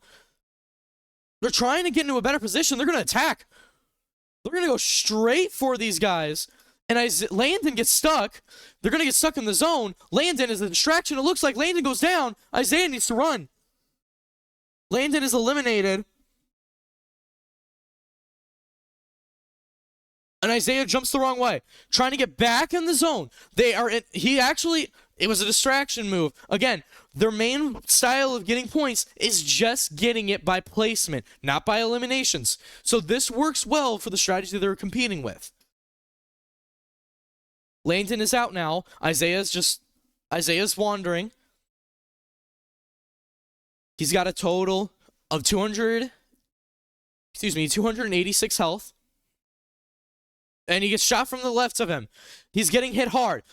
They're trying to get into a better position. They're going to attack. They're going to go straight for these guys. And as Landon gets stuck, they're going to get stuck in the zone. Landon is a distraction. It looks like Landon goes down. Isaiah needs to run. Landon is eliminated. And Isaiah jumps the wrong way. Trying to get back in the zone. It was a distraction move. Again, their main style of getting points is just getting it by placement, not by eliminations. So this works well for the strategy they're competing with. Landon is out now. Isaiah's wandering. He's got a total of 286 health. And he gets shot from the left of him. He's getting hit hard.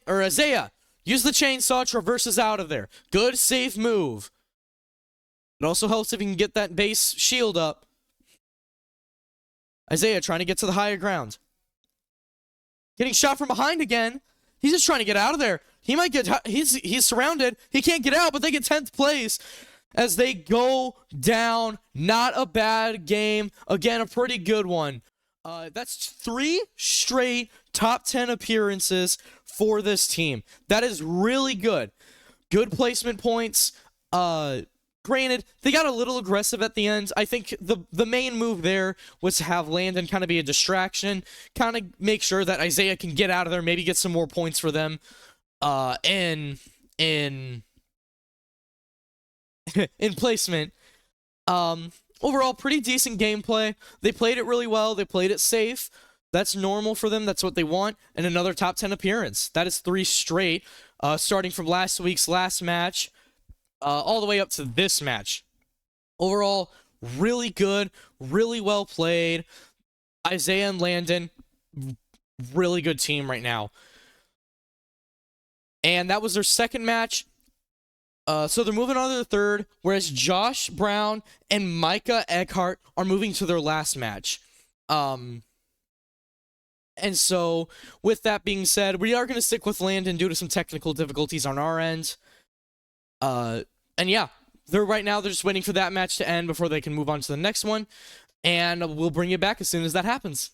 Isaiah, use the chainsaw, traverses out of there. Good, safe move. It also helps if you can get that base shield up. Isaiah trying to get to the higher ground. Getting shot from behind again. He's just trying to get out of there. He might get... He's surrounded. He can't get out, but they get 10th place as they go down. Not a bad game. Again, a pretty good one. That's 3 straight top 10 appearances for this team. That is really good. Good placement points. Granted, they got a little aggressive at the end. I think the main move there was to have Landon kind of be a distraction, kind of make sure that Isaiah can get out of there, maybe get some more points for them in placement. Overall, pretty decent gameplay. They played it really well. They played it safe. That's normal for them. That's what they want. And another top 10 appearance. That is 3 straight, starting from last week's last match, all the way up to this match. Overall, really good, really well played. Isaiah and Landon, really good team right now. And that was their second match. So they're moving on to the third, whereas Josh Brown and Micah Eckhart are moving to their last match. And so, with that being said, we are going to stick with Landon due to some technical difficulties on our end. And yeah, right now they're just waiting for that match to end before they can move on to the next one. And we'll bring you back as soon as that happens.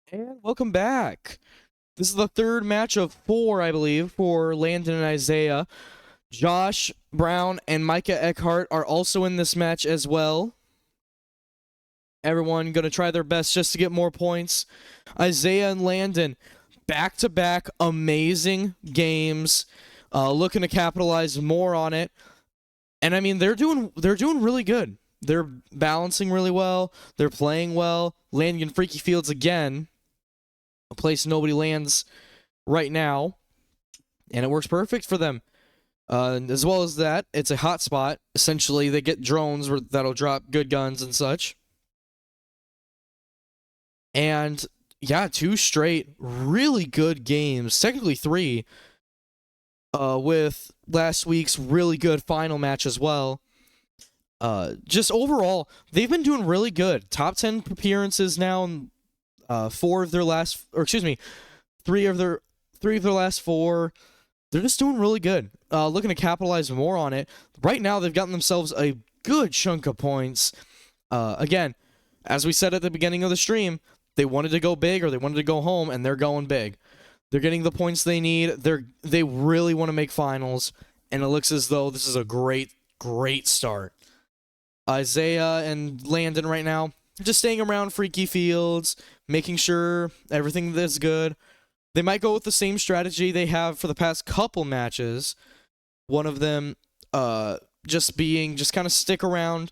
And welcome back. This is the third match of four, I believe, for Landon and Isaiah. Josh Brown and Micah Eckhart are also in this match as well. Everyone going to try their best just to get more points. Isaiah and Landon, back-to-back amazing games, looking to capitalize more on it. And I mean, they're doing really good. They're balancing really well. They're playing well. Landing in Freaky Fields again, a place nobody lands right now, and it works perfect for them. As well as that, it's a hot spot. Essentially, they get drones that'll drop good guns and such. And yeah, 2 straight really good games. Technically 3. With last week's really good final match as well. Just overall, they've been doing really good. Top 10 appearances now in 3 of their last 4. They're just doing really good. Looking to capitalize more on it. Right now, they've gotten themselves a good chunk of points. Again, as we said at the beginning of the stream, they wanted to go big or they wanted to go home, and they're going big. They're getting the points they need. They really want to make finals, and it looks as though this is a great start. Isaiah and Landon right now just staying around Freaky Fields, making sure everything is good. They might go with the same strategy they have for the past couple matches. One of them just kind of stick around,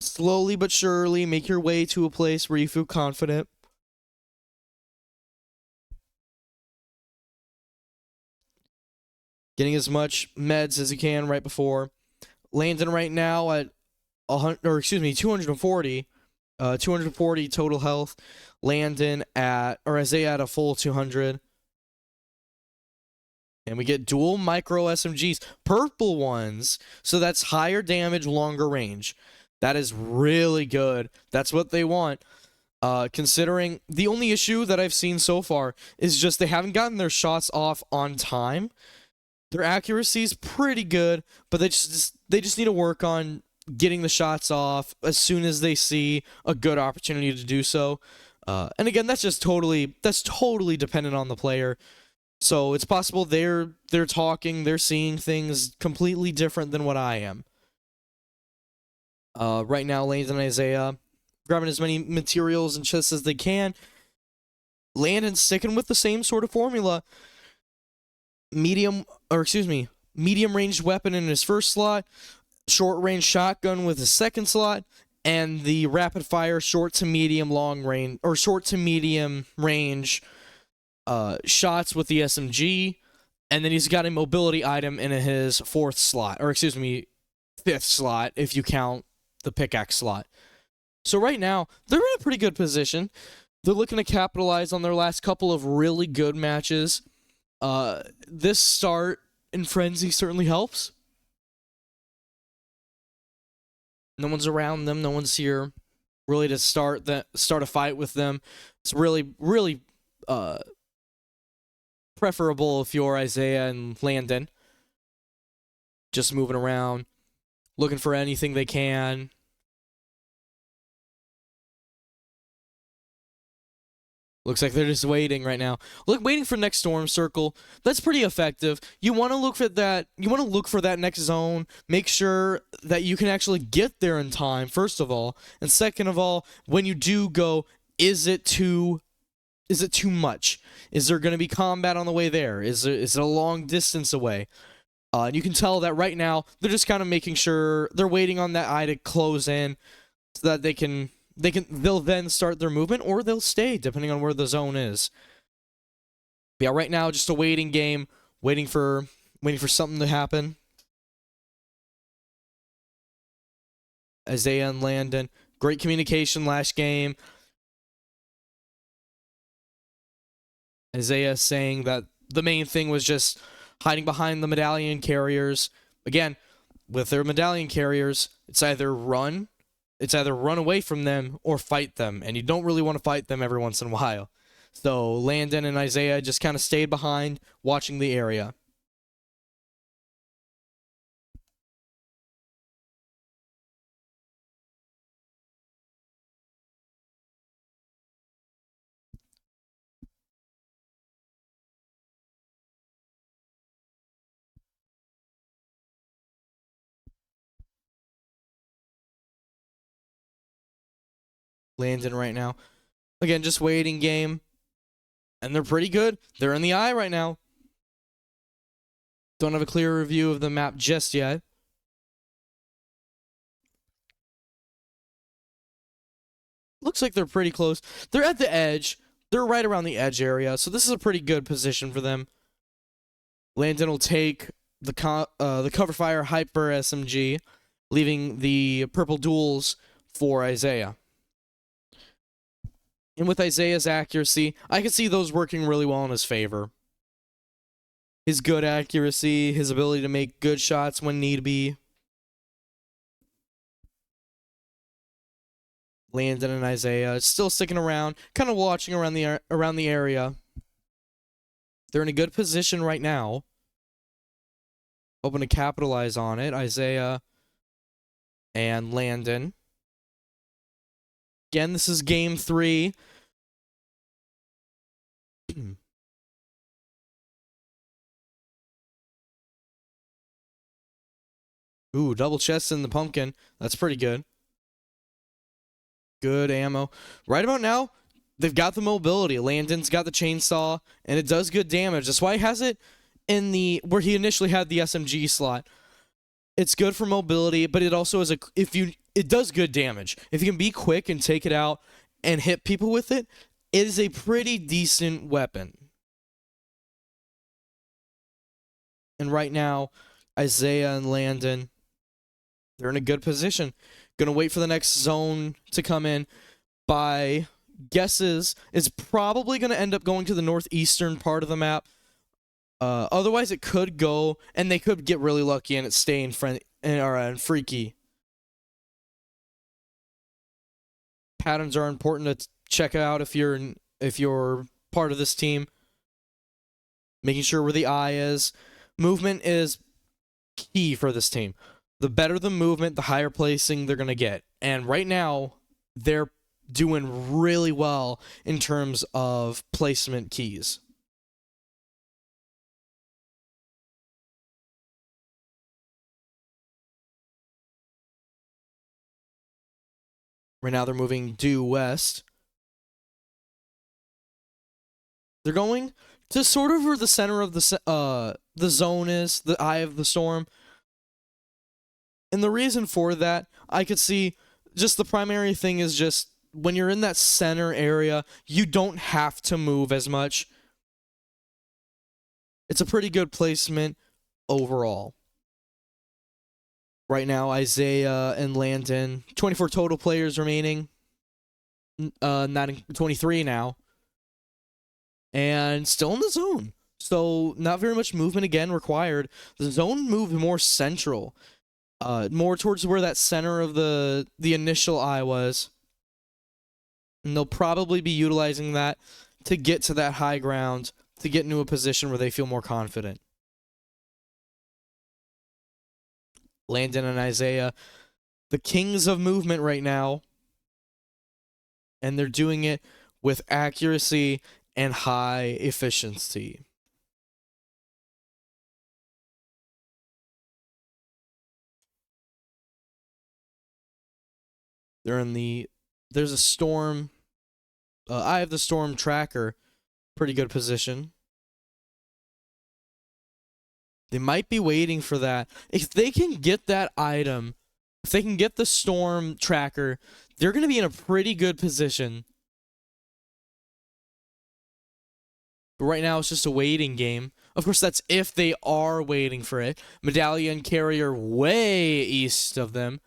slowly but surely make your way to a place where you feel confident. Getting as much meds as you can right before. Landon right now at 240. 240 total health. Isaiah at a full 200. And we get dual micro SMGs, purple ones, so that's higher damage, longer range. That is really good. That's what they want. Considering the only issue that I've seen so far is just they haven't gotten their shots off on time. Their accuracy is pretty good, but they just need to work on getting the shots off as soon as they see a good opportunity to do so. And again, that's totally dependent on the player. So it's possible they're seeing things completely different than what I am. Right now, Landon and Isaiah grabbing as many materials and chests as they can. Landon sticking with the same sort of formula. Medium ranged weapon in his first slot, short range shotgun with his second slot, and the rapid fire short to medium range shots with the SMG, and then he's got a mobility item in his fifth slot if you count the pickaxe slot. So right now, they're in a pretty good position. They're looking to capitalize on their last couple of really good matches. This start in Frenzy certainly helps. No one's around them. No one's here really to start a fight with them. It's really preferable if you're Isaiah and Landon. Just moving around, looking for anything they can. Looks like they're just waiting right now. Waiting for next storm circle. That's pretty effective. You want to look for that. You want to look for that next zone. Make sure that you can actually get there in time, first of all, and second of all, when you do go, is it too much? Is there going to be combat on the way there? Is it a long distance away? And you can tell that right now they're just kind of making sure they're waiting on that eye to close in, so that they'll then start their movement, or they'll stay depending on where the zone is. But yeah, right now just a waiting game, waiting for something to happen. Isaiah and Landon, great communication last game. Isaiah saying that the main thing was just hiding behind the medallion carriers. Again, with their medallion carriers, it's either run away from them or fight them, and you don't really want to fight them every once in a while. So Landon and Isaiah just kind of stayed behind, watching the area. Landon right now. Again, just waiting game. And they're pretty good. They're in the eye right now. Don't have a clear review of the map just yet. Looks like they're pretty close. They're at the edge. They're right around the edge area, so this is a pretty good position for them. Landon will take the cover fire hyper SMG, leaving the purple duels for Isaiah. And with Isaiah's accuracy, I can see those working really well in his favor. His good accuracy, his ability to make good shots when need be. Landon and Isaiah still sticking around, kind of watching around the area. They're in a good position right now. Hoping to capitalize on it. Isaiah and Landon. Again, this is game 3. Ooh, double chest in the pumpkin. That's pretty good. Good ammo. Right about now, they've got the mobility. Landon's got the chainsaw, and it does good damage. That's why he has it in the where he initially had the SMG slot. It's good for mobility, but it also is it does good damage. If you can be quick and take it out and hit people with it, it is a pretty decent weapon. And right now, Isaiah and Landon, they're in a good position. Gonna wait for the next zone to come in. By guesses, it's probably gonna end up going to the northeastern part of the map. Otherwise, it could go, and they could get really lucky and it stay in freaky. Patterns are important to check out if you're part of this team. Making sure where the eye is. Movement is key for this team. The better the movement, the higher placing they're going to get. And right now, they're doing really well in terms of placement keys. Right now, they're moving due west. They're going to sort of where the center of the zone is, the eye of the storm. And the reason for that, I could see just the primary thing is just when you're in that center area, you don't have to move as much. It's a pretty good placement overall. Right now, Isaiah and Landon, 24 total players remaining. Not 23 now. And still in the zone. So not very much movement again required. The zone moved more central. More towards where that center of the initial eye was. And they'll probably be utilizing that to get to that high ground, to get into a position where they feel more confident. Landon and Isaiah, the kings of movement right now. And they're doing it with accuracy and high efficiency. There's a storm. I have the storm tracker. Pretty good position. They might be waiting for that. If they can get that item, if they can get the storm tracker, they're going to be in a pretty good position. But right now, it's just a waiting game. Of course, that's if they are waiting for it. Medallion carrier way east of them.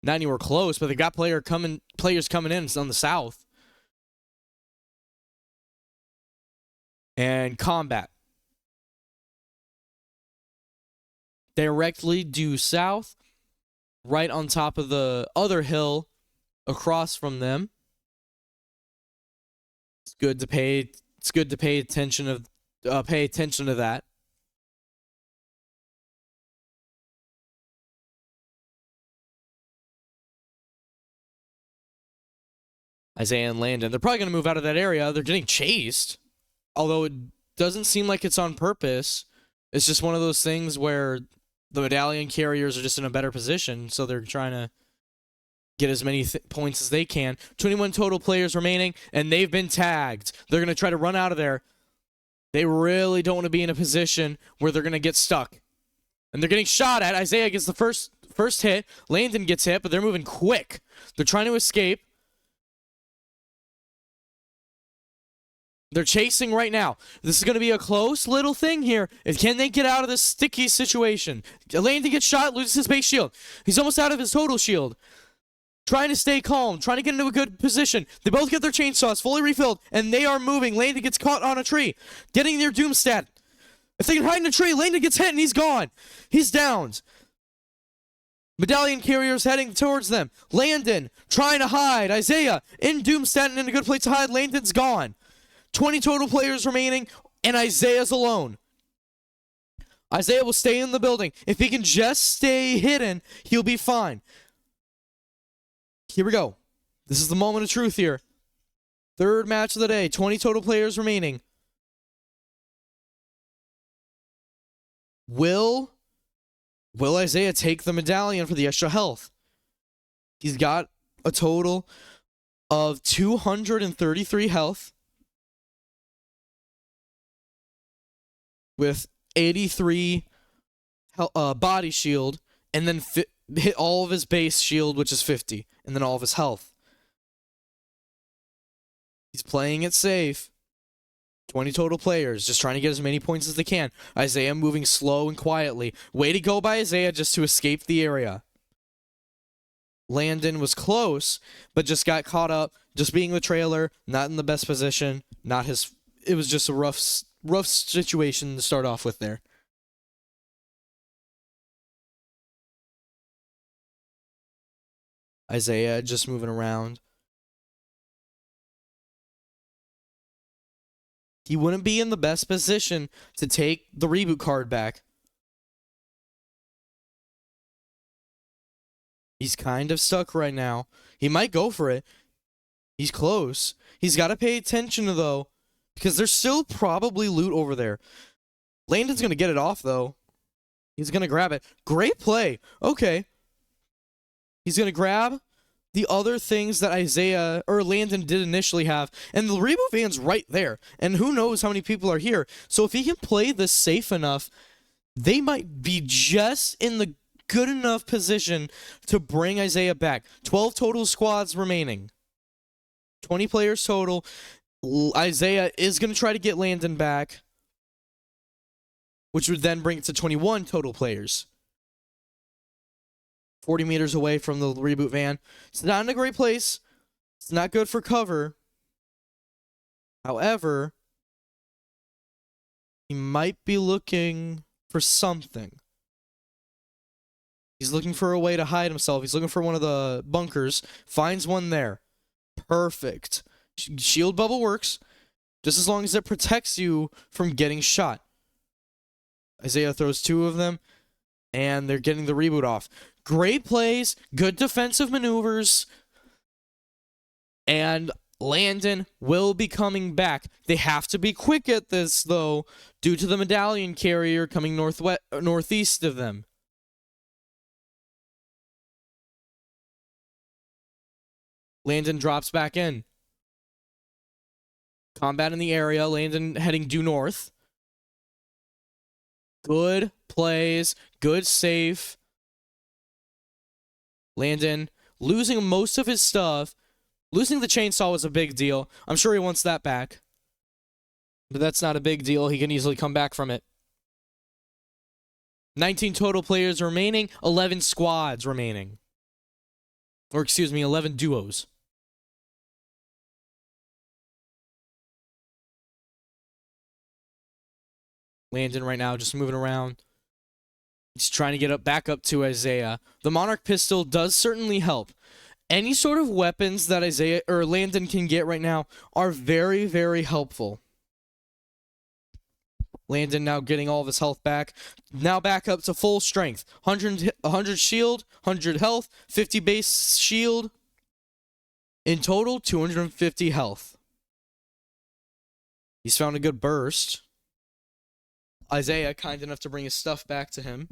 Not anywhere close, but they got players coming in. It's on the south. And combat. Directly due south, right on top of the other hill across from them. It's good to pay attention to that. Isaiah and Landon, they're probably going to move out of that area. They're getting chased, although it doesn't seem like it's on purpose. It's just one of those things where the medallion carriers are just in a better position, so they're trying to get as many points as they can. 21 total players remaining, and they've been tagged. They're going to try to run out of there. They really don't want to be in a position where they're going to get stuck. And they're getting shot at. Isaiah gets the first hit. Landon gets hit, but they're moving quick. They're trying to escape. They're chasing right now. This is going to be a close little thing here. Can they get out of this sticky situation? Landon gets shot, loses his base shield. He's almost out of his total shield. Trying to stay calm, trying to get into a good position. They both get their chainsaws fully refilled, and they are moving. Landon gets caught on a tree, getting their doom stat. If they can hide in a tree, Landon gets hit, and he's gone. He's downed. Medallion carriers heading towards them. Landon trying to hide. Isaiah in doomstat and in a good place to hide. Landon's gone. 20 total players remaining, and Isaiah's alone. Isaiah will stay in the building. If he can just stay hidden, he'll be fine. Here we go. This is the moment of truth here. Third match of the day. 20 total players remaining. Will Isaiah take the medallion for the extra health? He's got a total of 233 health with 83 body shield, and then hit all of his base shield, which is 50, and then all of his health. He's playing it safe. 20 total players, just trying to get as many points as they can. Isaiah moving slow and quietly. Way to go by Isaiah just to escape the area. Landon was close, but just got caught up, just being the trailer, not in the best position, it was just a rough situation to start off with there. Isaiah just moving around. He wouldn't be in the best position to take the reboot card back. He's kind of stuck right now. He might go for it. He's close. He's got to pay attention, though, because there's still probably loot over there. Landon's going to get it off, though. He's going to grab it. Great play. Okay. He's going to grab the other things that Isaiah or Landon did initially have, and the reboot van's right there, and who knows how many people are here. So if he can play this safe enough, they might be just in the good enough position to bring Isaiah back. 12 total squads remaining. 20 players total. Isaiah is going to try to get Landon back, which would then bring it to 21 total players. 40 meters away from the reboot van. It's not in a great place. It's not good for cover. However, he might be looking for something. He's looking for a way to hide himself. He's looking for one of the bunkers. Finds one there. Perfect. Shield bubble works, just as long as it protects you from getting shot. Isaiah throws two of them, and they're getting the reboot off. Great plays, good defensive maneuvers, and Landon will be coming back. They have to be quick at this, though, due to the medallion carrier coming northeast of them. Landon drops back in. Combat in the area. Landon heading due north. Good plays. Good save. Landon losing most of his stuff. Losing the chainsaw was a big deal. I'm sure he wants that back. But that's not a big deal. He can easily come back from it. 19 total players remaining. 11 squads remaining. Or excuse me, 11 duos. Landon right now just moving around. He's trying to get back up to Isaiah. The Monarch pistol does certainly help. Any sort of weapons that Isaiah or Landon can get right now are very, very helpful. Landon now getting all of his health back. Now back up to full strength. 100 shield, 100 health, 50 base shield. In total, 250 health. He's found a good burst. Isaiah, kind enough to bring his stuff back to him.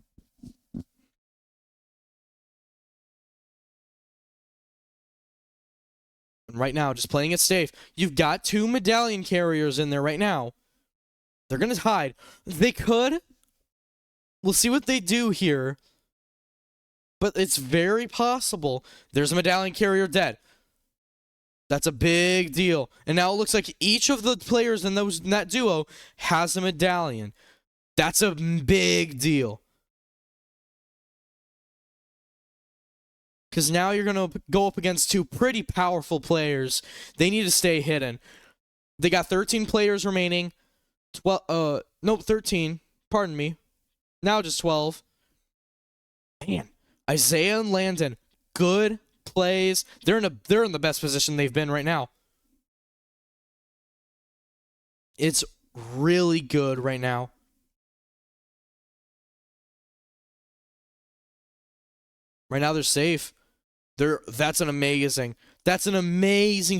And right now, just playing it safe. You've got 2 medallion carriers in there right now. They're going to hide. They could. We'll see what they do here. But it's very possible. There's a medallion carrier dead. That's a big deal. And now it looks like each of the players in that duo has a medallion. That's a big deal. Because now you're going to go up against 2 pretty powerful players. They need to stay hidden. They got 13 players remaining. 13. Pardon me. Now just 12. Man, Isaiah and Landon, good plays. They're in the best position they've been right now. It's really good right now. Right now they're safe. That's an amazing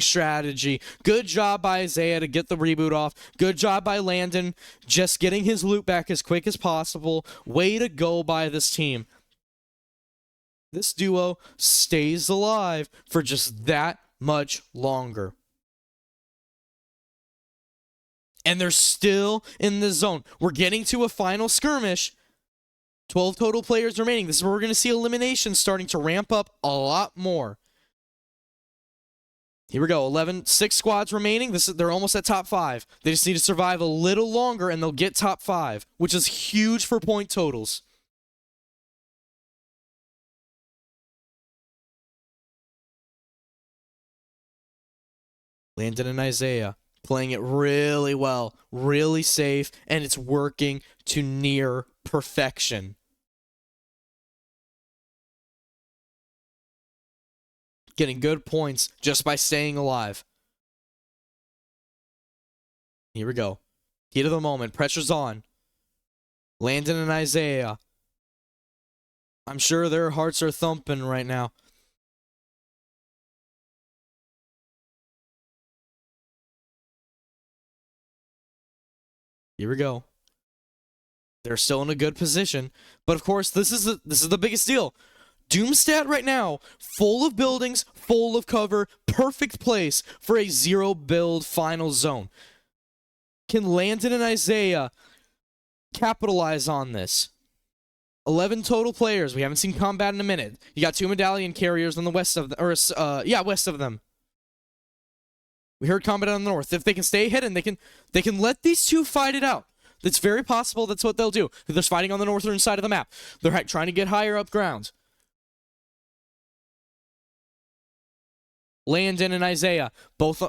strategy. Good job by Isaiah to get the reboot off. Good job by Landon just getting his loot back as quick as possible. Way to go by this team. This duo stays alive for just that much longer. And they're still in the zone. We're getting to a final skirmish. 12 total players remaining. This is where we're going to see eliminations starting to ramp up a lot more. Here we go. 6 squads remaining. They're almost at top 5. They just need to survive a little longer and they'll get top 5, which is huge for point totals. Landon and Isaiah playing it really well, really safe, and it's working to near perfection. Getting good points just by staying alive. Here we go. Heat of the moment. Pressure's on. Landon and Isaiah. I'm sure their hearts are thumping right now. Here we go. They're still in a good position. But of course, this is the biggest deal. Doomstat right now, full of buildings, full of cover, perfect place for a 0 build final zone. Can Landon and Isaiah capitalize on this? 11 total players. We haven't seen combat in a minute. You got 2 medallion carriers on the west of west of them. We heard combat on the north. If they can stay hidden, they can let these 2 fight it out. It's very possible that's what they'll do. They're fighting on the northern side of the map. They're trying to get higher up ground. Landon and Isaiah, both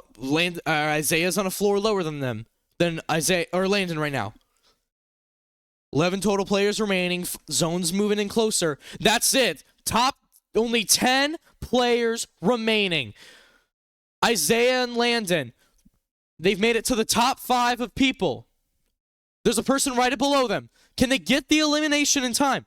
Isaiah's on a floor lower than them, than Landon right now. 11 total players remaining. Zones moving in closer. That's it. Only 10 players remaining. Isaiah and Landon, they've made it to the top 5 of people. There's a person right below them. Can they get the elimination in time?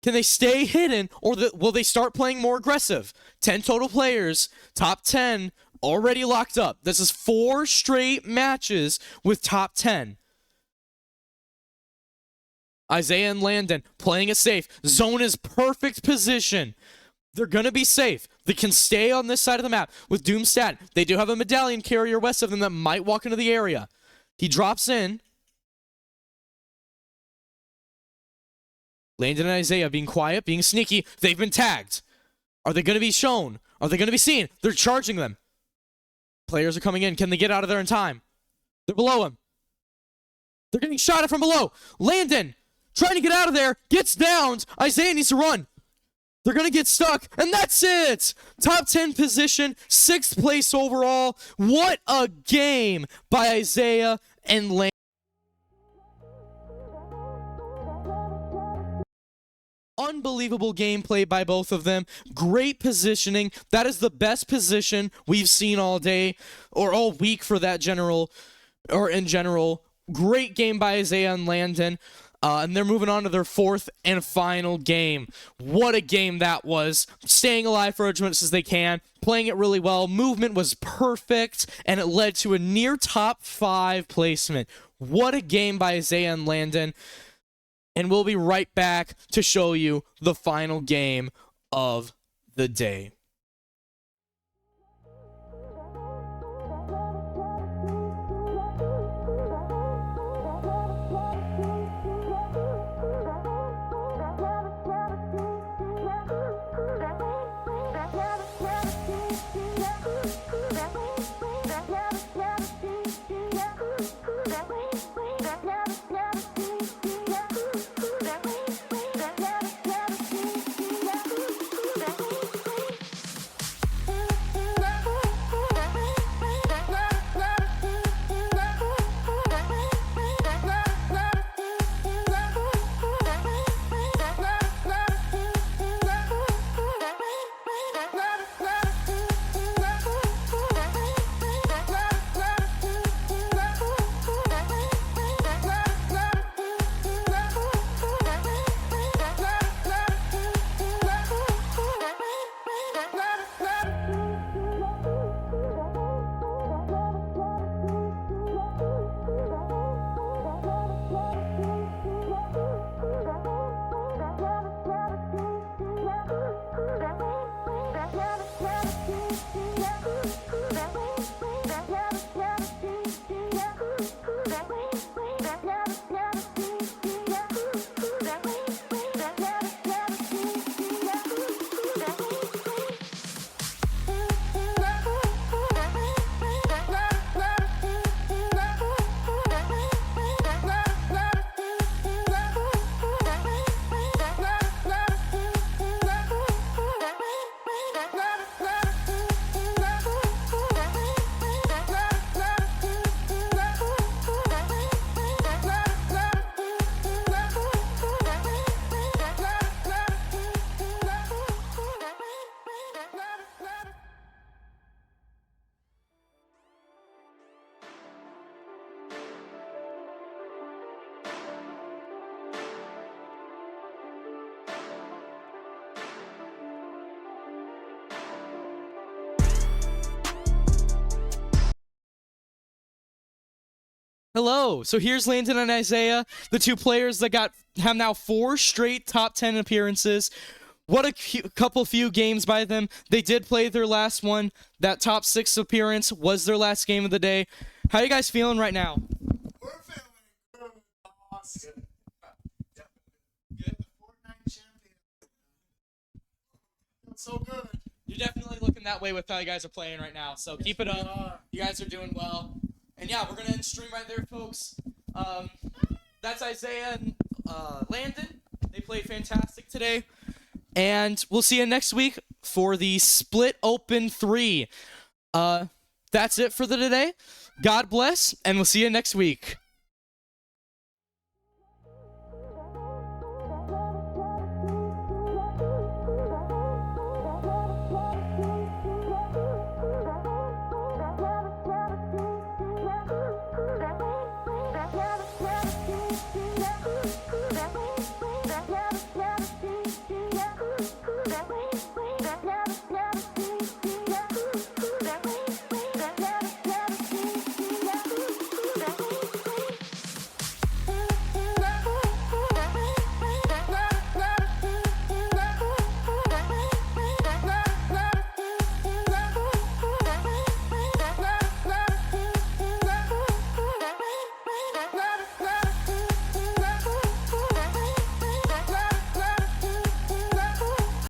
Can they stay hidden, or will they start playing more aggressive? 10 total players, top 10 already locked up. This is 4 straight matches with top 10. Isaiah and Landon playing it safe. Zone is perfect position. They're going to be safe. They can stay on this side of the map. With Doomstat, they do have a medallion carrier west of them that might walk into the area. He drops in. Landon and Isaiah being quiet, being sneaky. They've been tagged. Are they going to be shown? Are they going to be seen? They're charging them. Players are coming in. Can they get out of there in time? They're below him. They're getting shot at from below. Landon, trying to get out of there, gets downed. Isaiah needs to run. They're going to get stuck, and that's it! Top 10 position, 6th place overall. What a game by Isaiah and Landon. Unbelievable gameplay by both of them. Great positioning. That is the best position we've seen all day, or all week for that in general. Great game by Isaiah and Landon. And they're moving on to their 4th and final game. What a game that was. Staying alive for as much as they can. Playing it really well. Movement was perfect. And it led to a near top 5 placement. What a game by Isaiah and Landon. And we'll be right back to show you the final game of the day. So here's Landon and Isaiah, the two players that have now 4 straight top 10 appearances. What a few games by them. They did play their last one. That top 6 appearance was their last game of the day. How are you guys feeling right now? We're feeling good. Awesome. Good. Fortnite champion. Feels so good. You're definitely looking that way with how you guys are playing right now. So keep it up. You guys are doing well. And yeah, we're going to end stream right there, folks. That's Isaiah and Landon. They played fantastic today. And we'll see you next week for the Split Open 3. That's it for today. God bless, and we'll see you next week.